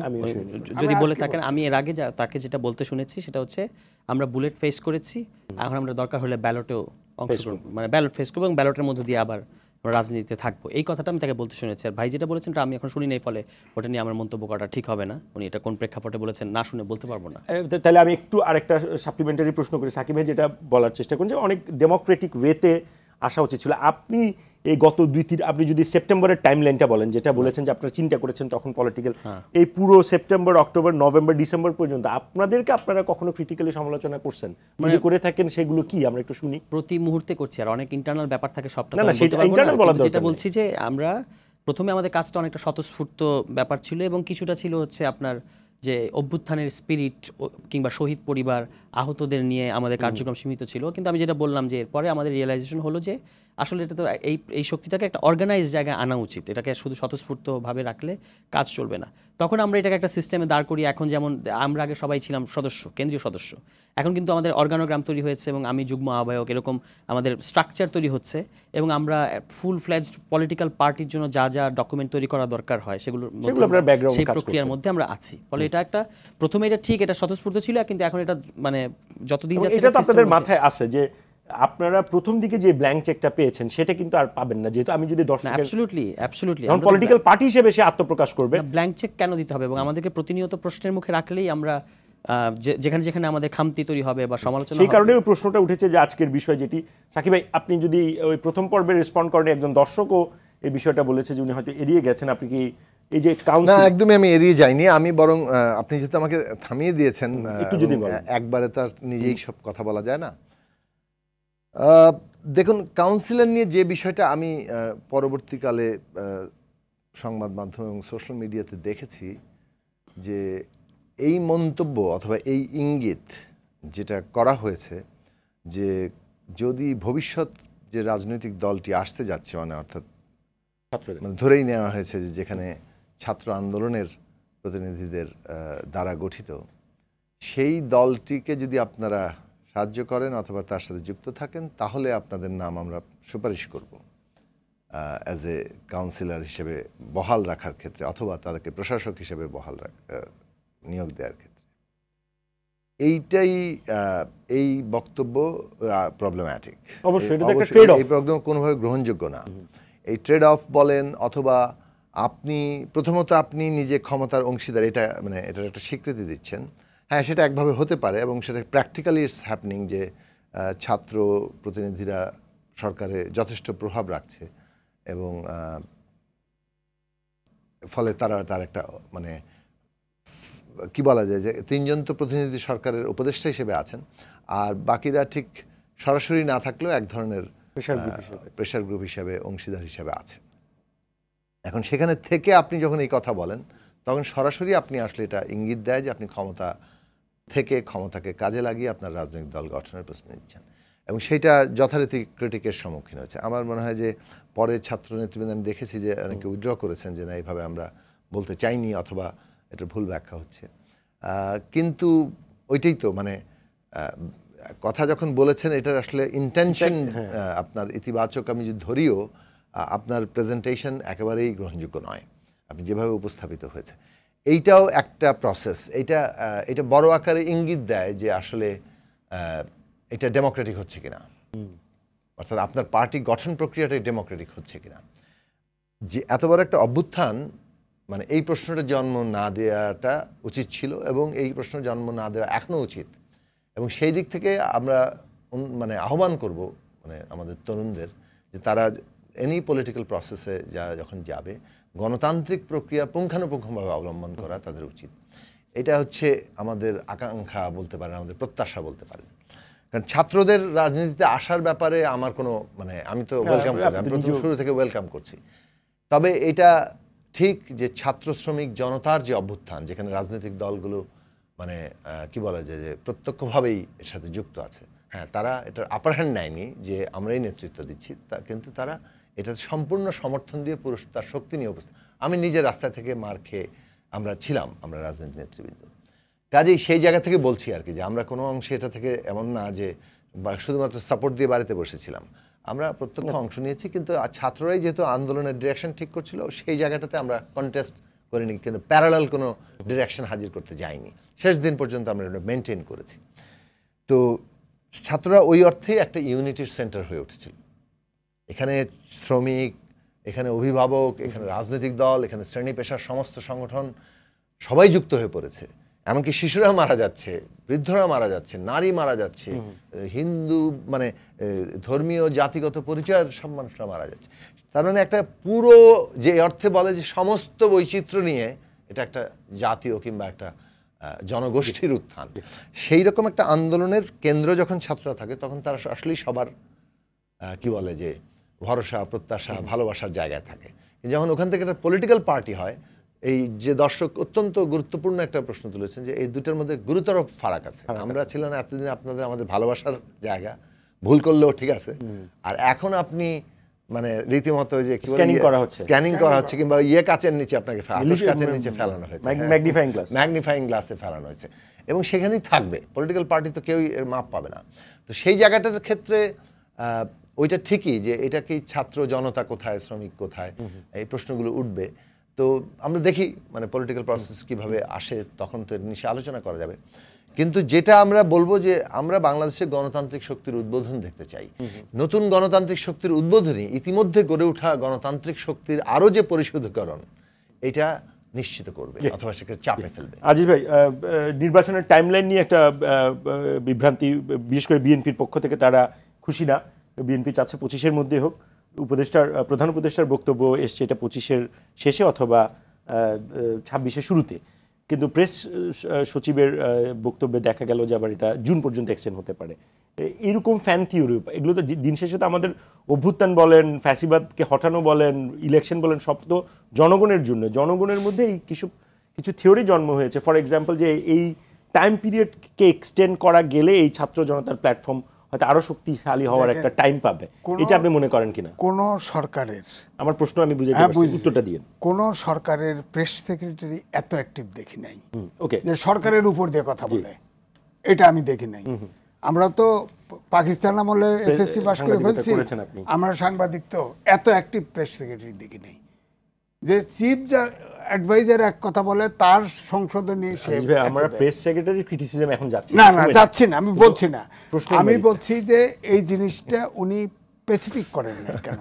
যদি বলে থাকেন। আমি এর আগে তাকে যেটা বলতে শুনেছি সেটা হচ্ছে, আমরা বুলেট ফেস করেছি, এখন আমরা দরকার হলে ব্যালটেও অংশগ্রহণ, মানে ব্যালট ফেস করবো এবং ব্যালটের মধ্যে দিয়ে আবার রাজনীতিতে থাকবো, এই কথাটা আমি তাকে বলতে শুনেছি। আর ভাই যেটা বলেছেন আমি এখন শুনি নাই, ফলে ওটা নিয়ে আমার মন্তব্য করাটা ঠিক হবে না। উনি এটা কোন প্রেক্ষাপটে বলেছেন না শুনে বলতে পারবো না। তাহলে আমি একটু আরেকটা সাপ্লিমেন্টারি প্রশ্ন করি। সাকিব ভাই যেটা বলার চেষ্টা করেন যে অনেক ডেমোক্রেটিক ওয়েতে আসা উচিত ছিল। আপনি এই গত 2-3, আপনি যদি সেপ্টেম্বরের টাইমলাইনটা বলেন, যেটা বলেছেন যে আপনারা চিন্তা করেছেন তখন পলিটিক্যাল, এই পুরো সেপ্টেম্বর, অক্টোবর, নভেম্বর, ডিসেম্বর পর্যন্ত আপনারা কখনো ক্রিটিক্যালি সমালোচনা করছেন? যদি করে থাকেন সেগুলো কি আমরা একটু শুনি। প্রতি মুহূর্তে করছি, আর অনেক ইন্টারনাল ব্যাপার থাকে, সবটা না সেটা ইন্টারনাল বলা দরকার। যেটা বলছি যে আমরা প্রথমে আমাদের কাজটা অনেকটা স্বতঃস্ফূর্ত ব্যাপার ছিল, এবং কিছুটা ছিল হচ্ছে আপনার যে অভ্যুত্থানের স্পিরিট কিংবা শহীদ পরিবার, আহতদের নিয়ে আমাদের কার্যক্রম সীমিত ছিল। কিন্তু আমি যেটা বললাম যে এরপরে আমাদের রিয়েলাইজেশন হলো যে আসলে এটা তো এই শক্তিটাকে একটা অর্গানাইজ জায়গায় আনা উচিত, এটাকে শুধু স্বতঃস্ফূর্তভাবে রাখলে কাজ চলবে না। তখন আমরা এটাকে একটা সিস্টেমে দাঁড় করি। এখন যেমন আমরা আগে সবাই ছিলাম সদস্য, কেন্দ্রীয় সদস্য, এখন কিন্তু আমাদের অর্গানোগ্রাম তৈরি হয়েছে এবং আমি যুগ্ম আহ্বায়ক, এরকম আমাদের স্ট্রাকচার তৈরি হচ্ছে এবং আমরা ফুল ফ্লেজড পলিটিক্যাল পার্টির জন্য যা যা ডকুমেন্ট তৈরি করা দরকার হয় সেগুলো সেই প্রক্রিয়ার মধ্যে আমরা আছি। ফলে এটা একটা প্রথমে এটা ঠিক, এটা স্বতঃস্ফূর্ত ছিল, কিন্তু এখন এটা মানে যতদিন যাচ্ছে এটা আপনাদের মাথায় আসে যে আপনারা প্রথম দিকে যে ব্ল্যাঙ্ক চেকটা পেয়েছেন সেটা কিন্তু আর পাবেন না, যেহেতু আমি যদি দর্শক অ্যাবসলিউটলি এখন পলিটিক্যাল পার্টি হিসেবে সে আত্মপ্রকাশ করবে। ব্ল্যাঙ্ক চেক কেন দিতে হবে এবং আমাদেরকে প্রতিনিয়ত প্রশ্নের মুখে রাখলেই আমরা যেখানে যেখানে আমাদের খামতি তৈরি হবে বা সমালোচনা সেই কারণে ওই প্রশ্নটা উঠেছে যে আজকের বিষয় যেটি সাকিব ভাই আপনি যদি ওই প্রথম পর্বে রেসপন্ড করেন, একজন দর্শকও এই বিষয়টা বলেছে যে উনি হয়তো এড়িয়ে গেছেন, আপনি কি এই যে না কাউন্সিল? একদমই আমি এড়িয়ে যাইনি, আমি বরং আপনি যেহেতু আমাকে থামিয়ে দিয়েছেন একটু যদি বলেন। একবারে তার নিজেই সব কথা বলা যায় না। দেখুন কাউন্সিলর নিয়ে যে বিষয়টা আমি পরবর্তীকালে সংবাদ মাধ্যম এবং সোশ্যাল মিডিয়াতে দেখেছি যে এই মন্তব্য অথবা এই ইঙ্গিত যেটা করা হয়েছে যে যদি ভবিষ্যৎ যে রাজনৈতিক দলটি আসতে যাচ্ছে মানে অর্থাৎ মানে ধরেই নেওয়া হয়েছে যে যেখানে ছাত্র আন্দোলনের প্রতিনিধিদের দ্বারা গঠিত সেই দলটিকে যদি আপনারা সাহায্য করেন অথবা তার সাথে যুক্ত থাকেন তাহলে আপনাদের নাম আমরা সুপারিশ করব অ্যাজ এ কাউন্সিলর হিসেবে বহাল রাখার ক্ষেত্রে অথবা তাদেরকে প্রশাসক হিসেবে নিয়োগ দেওয়ার ক্ষেত্রে। এইটাই এই বক্তব্য প্রবলেম্যাটিক, অবশ্যই এটা একটা ট্রেড অফ, এই প্রবলেম কোনোভাবে গ্রহণযোগ্য না। এই ট্রেড অফ বলেন অথবা আপনি প্রথমত আপনি নিজে ক্ষমতার অংশীদার এটা মানে এটার একটা স্বীকৃতি দিচ্ছেন, হ্যাঁ সেটা একভাবে হতে পারে এবং সেটা প্র্যাকটিক্যালি ইটস হ্যাপনিং যে ছাত্র প্রতিনিধিরা সরকারে যথেষ্ট প্রভাব রাখছে এবং ফলে তার একটা মানে কি বলা যায় যে তিনজন তো প্রতিনিধি সরকারের উপদেষ্টা হিসেবে আছেন আর বাকিরা ঠিক সরাসরি না থাকলেও এক ধরনের প্রেশার গ্রুপ হিসেবে অংশীদার হিসেবে আছে। এখন সেখানে থেকে আপনি যখন এই কথা বলেন তখন সরাসরি আপনি আসলে এটা ইঙ্গিত দেয় যে আপনি ক্ষমতা থেকে ক্ষমতাকে কাজে লাগিয়ে আপনার রাজনৈতিক দল গঠনের প্রশ্ন নিচ্ছেন এবং সেটা যথারীতি ক্রিটিকের সম্মুখীন হয়েছে। আমার মনে হয় যে পরে ছাত্র নেতৃবৃন্দ আমি দেখেছি যে অনেকে উইথড্র করেছেন যে না এইভাবে আমরা বলতে চাইনি অথবা এটা ভুল ব্যাখ্যা হচ্ছে, কিন্তু ওইটাই তো মানে কথা যখন বলেছেন এটার আসলে ইন্টেনশন আপনার ইতিবাচক আমি যদি ধরিও আপনার প্রেজেন্টেশন একেবারেই গ্রহণযোগ্য নয় আপনি যেভাবে উপস্থাপিত হয়েছে। এইটাও একটা প্রসেস, এটা বড় আকারে ইঙ্গিত দেয় যে আসলে এটা ডেমোক্রেটিক হচ্ছে কিনা, অর্থাৎ আপনার পার্টি গঠন প্রক্রিয়াটাই ডেমোক্রেটিক হচ্ছে কিনা। যে এত বড় একটা অভ্যুত্থান মানে এই প্রশ্নটা জন্ম না দেওয়াটা উচিত ছিল এবং এই প্রশ্ন জন্ম না দেওয়া এখনও উচিত এবং সেই দিক থেকে আমরা মানে আহ্বান করব মানে আমাদের তরুণদের যে তারা এনি পলিটিক্যাল প্রসেসে যখন যাবে গণতান্ত্রিক প্রক্রিয়া পুঙ্খানুপুঙ্খভাবে অবলম্বন করা তাদের উচিত। এটা হচ্ছে আমাদের আকাঙ্ক্ষা বলতে পারেন, আমাদের প্রত্যাশা বলতে পারেন। কারণ ছাত্রদের রাজনীতিতে আসার ব্যাপারে আমার কোনো মানে আমি তো ওয়েলকাম করি, আমি প্রথম শুরু থেকে ওয়েলকাম করছি। তবে এটা ঠিক যে ছাত্র শ্রমিক জনতার যে অভ্যুত্থান যেখানে রাজনৈতিক দলগুলো মানে কি বলা যায় যে প্রত্যক্ষভাবেই এর সাথে যুক্ত আছে, হ্যাঁ তারা এটার আপার হ্যান্ড নেয়নি যে আমরাই নেতৃত্ব দিচ্ছি কিন্তু তারা এটা সম্পূর্ণ সমর্থন দিয়ে পুরুষ তার শক্তি নিয়ে উপস্থিত। আমি নিজের রাস্তা থেকে মার খেয়ে আমরা ছিলাম আমরা রাজনৈতিক নেতৃবৃন্দ, কাজেই সেই জায়গা থেকে বলছি আর কি যে আমরা কোনো অংশে এটা থেকে এমন না যে শুধুমাত্র সাপোর্ট দিয়ে বাড়িতে বসেছিলাম, আমরা প্রত্যক্ষ অংশ নিয়েছি কিন্তু ছাত্ররাই যেহেতু আন্দোলনের ডিরেকশন ঠিক করছিল সেই জায়গাটাতে আমরা কন্টেস্ট করিনি কিন্তু প্যারালাল কোনো ডিরেকশন হাজির করতে যাইনি, শেষ দিন পর্যন্ত আমরা এটা মেনটেন করেছি। তো ছাত্ররা ওই অর্থেই একটা ইউনিটির সেন্টার হয়ে উঠেছিল। এখানে শ্রমিক, এখানে অভিভাবক, এখানে রাজনৈতিক দল, এখানে শ্রেণী পেশার সমস্ত সংগঠন সবাই যুক্ত হয়ে পড়েছে, এমনকি শিশুরা মারা যাচ্ছে, বৃদ্ধরা মারা যাচ্ছে, নারী মারা যাচ্ছে, হিন্দু মানে ধর্মীয় জাতিগত পরিচয়ের সব মানুষরা মারা যাচ্ছে। তার মানে একটা পুরো যে অর্থে বলে যে সমস্ত বৈচিত্র্য নিয়ে এটা একটা জাতীয় কিংবা একটা জনগোষ্ঠীর উত্থান, সেই রকম একটা আন্দোলনের কেন্দ্র যখন ছাত্ররা থাকে তখন তারা আসলেই সবার কি বলে যে ভরসা প্রত্যাশা ভালোবাসার জায়গায় থাকে। যখন ওখান থেকে একটা পলিটিক্যাল পার্টি হয়, এই যে দর্শক অত্যন্ত গুরুত্বপূর্ণ একটা প্রশ্ন তুলেছেন যে এই দুটোর মধ্যে গুরুতর ফারাক আছে। আমরা ছিলাম এতদিন আপনাদের আমাদের ভালোবাসার জায়গা, ভুল করলেও ঠিক আছে, আর এখন আপনি মানে রীতিমতো যে স্ক্যানিং করা হচ্ছে কিংবা কাচের নিচে আপনাকে কাচের নিচে ফেলানো হয়েছে, ম্যাগনিফাইং গ্লাসে ফেলানো হয়েছে এবং সেখানেই থাকবে। পলিটিক্যাল পার্টি তো কেউই এর মাপ পাবে না। তো সেই জায়গাটার ক্ষেত্রে ওইটা ঠিকই যে এটা কি ছাত্র জনতা কোথায়, শ্রমিক কোথায়, এই প্রশ্নগুলো উঠবে। তো আমরা দেখি মানে পলিটিক্যাল প্রসেস কিভাবে আসে, তখন তো এর নিশ্চয়ই আলোচনা করা যাবে। কিন্তু যেটা আমরা বলবো যে আমরা বাংলাদেশের গণতান্ত্রিক শক্তির উদ্বোধন দেখতে চাই। নতুন গণতান্ত্রিক শক্তির উদ্বোধনী ইতিমধ্যে গড়ে ওঠা গণতান্ত্রিক শক্তির আরো যে পরিশুদ্ধকরণ এটা নিশ্চিত করবে অথবা সেকে চাপে ফেলবে। আজিজ ভাই, নির্বাচনের টাইমলাইন নিয়ে একটা বিভ্রান্তি, বিশেষ করে বিএনপির পক্ষ থেকে তারা খুশি না। বিএনপি চাচ্ছে 25-এর মধ্যে হোক। প্রধান উপদেষ্টার বক্তব্য এসছে এটা 25-এর শেষে অথবা 26-এর শুরুতে, কিন্তু প্রেস সচিবের বক্তব্যে দেখা গেল যে আবার এটা জুন পর্যন্ত এক্সটেন্ড হতে পারে। এরকম ফ্যান থিওরি, এগুলো তো দিন শেষে তো আমাদের অভ্যুত্থান বলেন, ফ্যাসিবাদকে হটানো বলেন, ইলেকশন বলেন, সব তো জনগণের জন্য। জনগণের মধ্যে এই কিছু থিওরি জন্ম হয়েছে। ফর এক্সাম্পল, যে এই টাইম পিরিয়ডকে এক্সটেন্ড করা গেলে এই ছাত্র জনতার প্ল্যাটফর্ম হয়তো আরো শক্তিশালী হওয়ার একটা টাইম পাবে। এটা আপনি মনে করেন কিনা? কোন সরকারের, আমার প্রশ্ন আমি বুঝাইতে পারছি, উত্তরটা দিন। কোন সরকারের প্রেস সেক্রেটারি এত অ্যাক্টিভ দেখি নাই। ওকে, যে সরকারের উপর দিয়ে কথা বলে, এটা আমি দেখি নাই। আমরা তো পাকিস্তান আমলে এসএসসি পাস করে ফেলছি, আমরা সাংবাদিক তো এত অ্যাক্টিভ প্রেস সেক্রেটারি দেখি নাই। যে চিফ অ্যাডভাইজার এক কথা বলে, তার সংশোধনী সে। আমরা প্রেস সেক্রেটারি ক্রিটিসিজম এখন যাচ্ছি না, যাচ্ছি না, আমি বলছি না। আমি বলছি যে এই জিনিসটা উনি স্পেসিফিক করেন না কেন।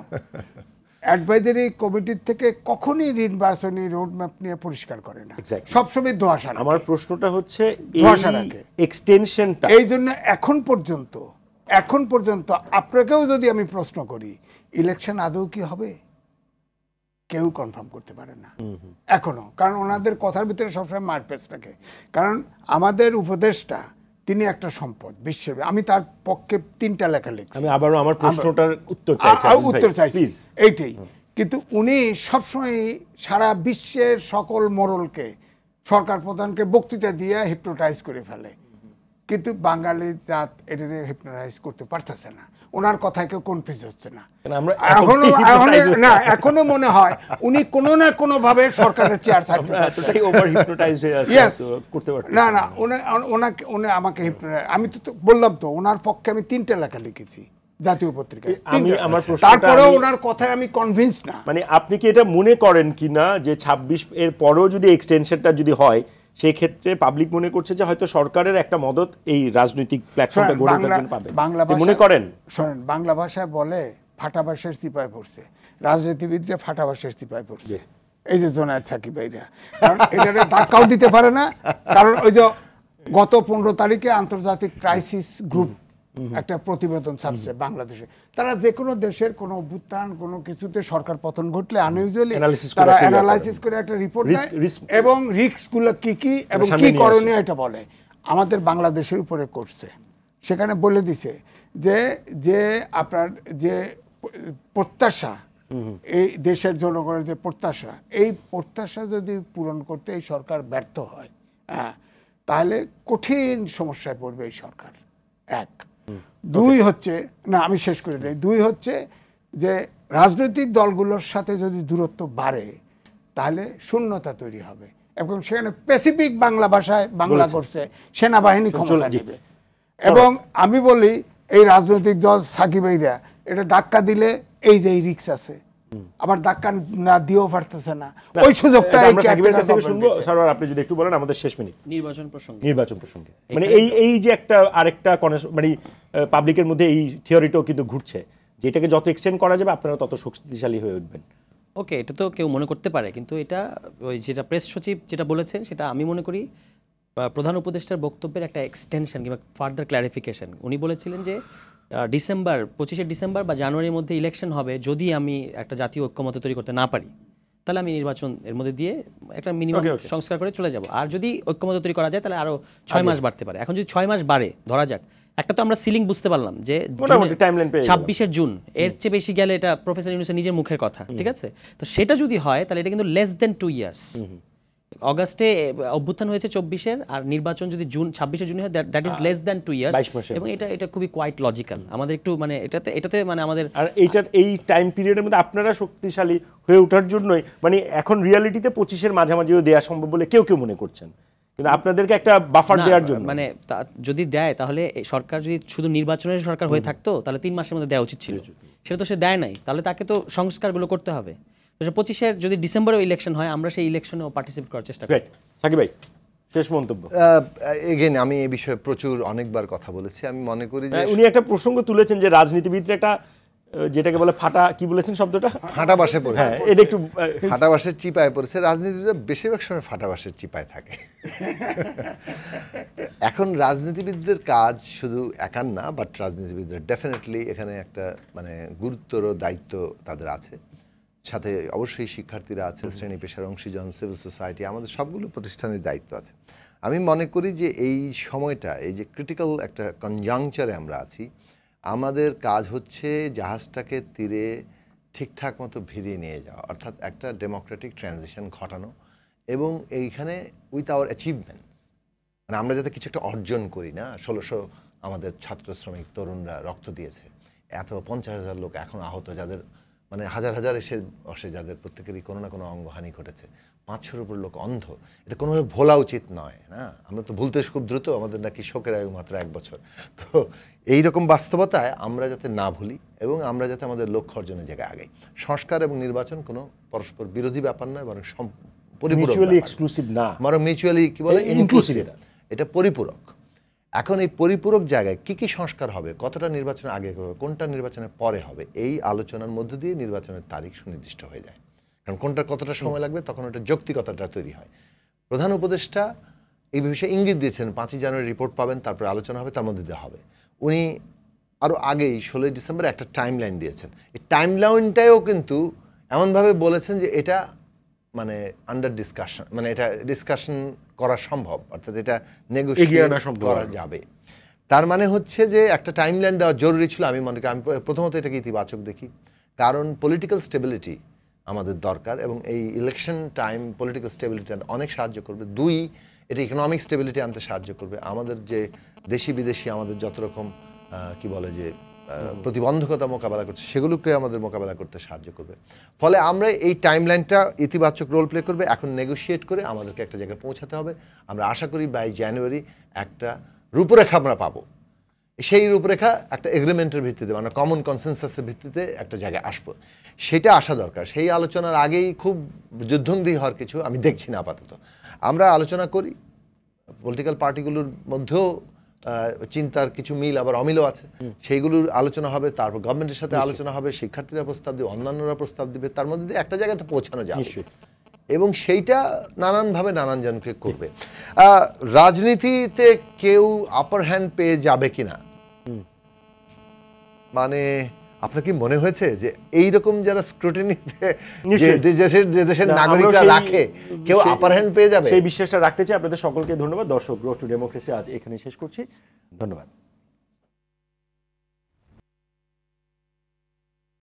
অ্যাডভাইজারি কমিটির থেকে কখনই নির্বাচনী রোডম্যাপ নিয়ে পরিষ্কার করে না, সবসময় ধোঁয়াশা। আমার প্রশ্নটা হচ্ছে ধোঁয়াশা রাখে এক্সটেনশনটা। এই জন্য এখন পর্যন্ত আপনাকেও যদি আমি প্রশ্ন করি, ইলেকশন আদৌ কি হবে, কেউ কনফার্ম করতে পারে না এখনো। কারণ ওনাদের কথার ভিতরে সবসময় মারপেচ রাখে। কারণ আমাদের উপদেষ্টা তিনি একটা সম্পদ বিশ্বের। আমি তার পক্ষে 3টা লেখা লিখছি। আমি আবারও আমার প্রশ্নটার উত্তর চাইছি এইটাই। কিন্তু উনি সবসময় সারা বিশ্বের সকল মোড়লকে, সরকার প্রধানকে বক্তৃতা দিয়ে হিপনোটাইজ করে ফেলে, কিন্তু বাঙালি জাত এটাকে হিপনোটাইজ করতে পারতেছে না। ওনার কথায় কেউ কনফিউজ হচ্ছে না। এখনো মনে হয় উনি কোনো না কোনো ভাবে সরকারের চেয়ার ছাড়তে না। ওনাকে আমাকে আমি তো বললাম তো, ওনার পক্ষে আমি 3টা লেখা লিখেছি জাতীয় পত্রিকায়। তারপরেও ওনার কথায় আমি কনভিন্স না। মানে আপনি কি এটা মনে করেন কিনা যে 26 এর পরেও যদি এক্সটেনশনটা যদি হয়, সেই ক্ষেত্রে পাবলিক মনে করছে যে হয়তো সরকারের একটা মদত এই রাজনৈতিক প্ল্যাটফর্মে গড়ে ওঠার জন্য পাবে? মনে করেন, শোনেন, বাংলা ভাষায় বলে ফাটাবাসের সিপায় পড়ছে, রাজনীতিবিদরা ফাটাবাসের সিপায় পড়ছে। এই যে জোনায়েদ সাকিব ভাইরা, কারণ এটা ধাক্কাও দিতে পারে না। কারণ ওই যে গত 15 তারিখে আন্তর্জাতিক ক্রাইসিস গ্রুপ একটা প্রতিবেদন ছাপছে বাংলাদেশে। তারা যে কোনো দেশের কোনো অভ্যুত্থান, কোনো কিছুতে সরকার পতন ঘটলে আনইউজুয়ালি তারা অ্যানালাইসিস করে একটা রিপোর্ট দেয় এবং রিস্কগুলো কি এবং কি করণীয় এটা বলে। আমাদের বাংলাদেশের উপরে করছে, সেখানে বলে দিছে যে আপনার যে প্রত্যাশা, এই দেশের জনগণের যে প্রত্যাশা, এই প্রত্যাশা যদি পূরণ করতে এই সরকার ব্যর্থ হয়, তাহলে কঠিন সমস্যায় পড়বে এই সরকার। 1, 2 হচ্ছে, না আমি শেষ করে দিই, 2 হচ্ছে যে রাজনৈতিক দলগুলোর সাথে যদি দূরত্ব বাড়ে তাহলে শূন্যতা তৈরি হবে এবং সেখানে স্পেসিফিক বাংলা ভাষায় বাংলা করছে সেনাবাহিনী ক্ষমতা নেবে। এবং আমি বলি এই রাজনৈতিক দল সাকিব ভাইরা এটা ধাক্কা দিলে এই যে এই রিস্ক আছে, আবার ধাক্কা না দিয়েও পারতেছে না, ওই সুযোগটা শুনবো। স্যার আপনি যদি একটু বলেন আমাদের শেষ মিনিট নির্বাচন প্রসঙ্গে, মানে এই যে একটা আরেকটা মানে পাবলিকের মধ্যে এই থিওরিটাও কিন্তু ঘুরছে, যেটাকে যত এক্সটেন্ড করা যাবে আপনারা তত শক্তিশালী হয়ে উঠবেন। ওকে, এটা তো কেউ মনে করতে পারে, কিন্তু এটা ওই যেটা প্রেস সচিব যেটা বলেছেন সেটা আমি মনে করি প্রধান উপদেষ্টার বক্তব্যের একটা এক্সটেনশন কিংবা ফার্দার ক্ল্যারিফিকেশন। উনি বলেছিলেন যে 25শে ডিসেম্বর বা জানুয়ারির মধ্যে ইলেকশন হবে, যদি আমি একটা জাতীয় ঐক্যমত তৈরি করতে না পারি তাহলে আমি নির্বাচন এর মধ্যে দিয়ে একটা মিনিমাম সংস্কার করে চলে যাব। আর যদি ঐক্যমত তৈরি করা যায় তাহলে আরো 6 মাস বাড়তে পারে। এখন যদি 6 মাস বাড়ে, ধরা যাক, একটা তো আমরা সিলিং বুঝতে পারলাম যে 26 জুন, এর চেয়ে বেশি গেলে এটা প্রফেসর ইউনূসের নিজের মুখের কথা, ঠিক আছে? তো সেটা যদি হয় তাহলে এটা কিন্তু লেস দেন 2 ইয়ার্স। অগাস্টে অভ্যুত্থান হয়েছে 24-এর, আর নির্বাচন যদি 26শে জুন হয়, that is less than 2 years. এবং এটা খুবই কোয়াইট লজিক্যাল। আমাদের একটু মানে এটাতে মানে আমাদের আর এই টাইম পিরিয়ডের মধ্যে আপনারা শক্তিশালী হয়ে ওঠার জন্যই মানে এখন রিয়ালিটিতে 25-এর মাঝামাঝিও দেওয়া সম্ভব বলে কেউ মনে করছেন, কিন্তু আপনাদেরকে একটা বাফার দেওয়ার জন্য মানে যদি দেয় তাহলে সরকার যদি শুধু নির্বাচনের সরকার হয়ে থাকতো তাহলে 3 মাসের মধ্যে দেওয়া উচিত ছিল। সেটা তো সে দেয় নাই, তাহলে তাকে তো সংস্কারগুলো করতে হবে। 25-এর যদি ডিসেম্বরে ইলেকশন হয়, আমরা সেই ইলেকশনেও পার্টিসিপেট করার চেষ্টা করি। সাকিব ভাই, শেষ মন্তব্য। এগেন আমি এই বিষয়ে প্রচুর অনেকবার কথা বলেছি। আমি মনে করি যে উনি একটা প্রসঙ্গ তুলেছেন যে রাজনীতিবিদরা একটা যেটাকে বলে ফাটা, কি বলেছেন শব্দটা, ফাটাবাসে পড়ে, হ্যাঁ এটা একটু ফাটাবাসের চিপায় পড়েছে। রাজনীতিবিদরা বেশিরভাগ সময় ফাটাবাসের চিপায় থাকে। এখন রাজনীতিবিদদের কাজ শুধু একার না, বাট রাজনীতিবিদরা ডেফিনেটলি এখানে একটা মানে গুরুতর দায়িত্ব তাদের আছে। সাথে অবশ্যই শিক্ষার্থীরা আছে, শ্রেণী পেশার অংশীজন, সিভিল সোসাইটি, আমাদের সবগুলো প্রতিষ্ঠানের দায়িত্ব আছে। আমি মনে করি যে এই সময়টা, এই যে ক্রিটিক্যাল একটা কনজাংচারে আমরা আছি, আমাদের কাজ হচ্ছে জাহাজটাকে তীরে ঠিকঠাক মতো ভিড়িয়ে নিয়ে যাওয়া, অর্থাৎ একটা ডেমোক্রেটিক ট্রানজিশন ঘটানো, এবং এইখানে উইথ আওয়ার অ্যাচিভমেন্টস, মানে আমরা যাতে কিছু একটা অর্জন করি না। 1600 আমাদের ছাত্র শ্রমিক তরুণরা রক্ত দিয়েছে, এত 50,000 লোক এখন আহত, যাদের মানে হাজার হাজার এসে বসে, যাদের প্রত্যেকেরই কোনো না কোনো অঙ্গহানি ঘটেছে, 500-এর উপর লোক অন্ধ, এটা কোনোভাবে ভোলা উচিত নয় না। আমরা তো ভুলতে খুব দ্রুত, আমাদের নাকি শোকের আয়ু মাত্র 1 বছর। তো এইরকম বাস্তবতায় আমরা যাতে না ভুলি এবং আমরা যাতে আমাদের লক্ষ্য অর্জনের জায়গায় আগাই। সংস্কার এবং নির্বাচন কোনো পরস্পর বিরোধী ব্যাপার নয়, বরং মিউচুয়ালি এক্সক্লুসিভ না, বরং মিউচুয়ালি কি বলে ইনক্লুসিভ, এটা পরিপূরক। এখন এই পরিপূরক জায়গায় কি কি সংস্কার হবে, কতটা নির্বাচনের আগে হবে, কোনটা নির্বাচনের পরে হবে, এই আলোচনার মধ্য দিয়ে নির্বাচনের তারিখ সুনির্দিষ্ট হয়ে যায়। কারণ কোনটা কতটা সময় লাগবে, তখন ওটা যৌক্তিকতাটা তৈরি হয়। প্রধান উপদেষ্টা এই বিষয়ে ইঙ্গিত দিয়েছেন, 5ই জানুয়ারি রিপোর্ট পাবেন, তারপরে আলোচনা হবে, তার মধ্যে দিয়ে হবে। উনি আরও আগেই 16ই ডিসেম্বর একটা টাইম লাইন দিয়েছেন। এই টাইম লাইনটাও কিন্তু এমনভাবে বলেছেন যে এটা মানে আন্ডার ডিসকাশন, মানে এটা ডিসকাশন করা সম্ভব, অর্থাৎ এটা নেগোশিয়েট করা যাবে। তার মানে হচ্ছে যে একটা টাইম লাইন দেওয়া জরুরি ছিল। আমি মনে করি, আমি প্রথমত এটাকে ইতিবাচক দেখি, কারণ পলিটিক্যাল স্টেবিলিটি আমাদের দরকার, এবং এই ইলেকশন টাইম পলিটিক্যাল স্টেবিলিটি অনেক সাহায্য করবে। 2, এটা ইকোনমিক স্টেবিলিটি আনতে সাহায্য করবে। আমাদের যে দেশি বিদেশি আমাদের যত রকম কি বলে যে প্রতিবন্ধকতা মোকাবেলা করছে, সেগুলোকে আমাদের মোকাবেলা করতে সাহায্য করবে। ফলে আমরা এই টাইমলাইনটা ইতিবাচক রোল প্লে করবে। এখন নেগোশিয়েট করে আমাদেরকে একটা জায়গায় পৌঁছাতে হবে। আমরা আশা করি 22 জানুয়ারি একটা রূপরেখা আমরা পাবো। সেই রূপরেখা একটা এগ্রিমেন্টের ভিত্তিতে, মানে কমন কনসেনসাসের ভিত্তিতে একটা জায়গায় আসবো, সেটা আসা দরকার। সেই আলোচনার আগেই খুব যুদ্ধন্দি হওয়ার কিছু আমি দেখছি না আপাতত। আমরা আলোচনা করি, পলিটিক্যাল পার্টিগুলোর মধ্যেও চিন্তার কিছু মিল আবার অমিলও আছে, সেইগুলোর আলোচনা হবে, তারপর গভর্নমেন্টের সাথে আলোচনা হবে, শিক্ষার্থীরা প্রস্তাব দিবে, অন্যান্যরা প্রস্তাব দিবে, তার মধ্যে দিয়ে একটা জায়গাতে পৌঁছানো যাবে, এবং সেইটা নানানভাবে নানান জনকে করবে। রাজনীতিতে কেউ আপার হ্যান্ড পেয়ে যাবে কিনা, মানে আপনার কি মনে হয়েছে যে এইরকম যারা স্ক্রুটিনিতে যে দেশের নাগরিকরা রাখে, কেউ আপার হ্যান্ড পেয়ে যাবে? সেই বিশ্বাসটা রাখতে চাই। আপনাদের সকলকে ধন্যবাদ। দর্শক, রোড টু ডেমোক্রেসি আজ এখানে শেষ করছি। ধন্যবাদ।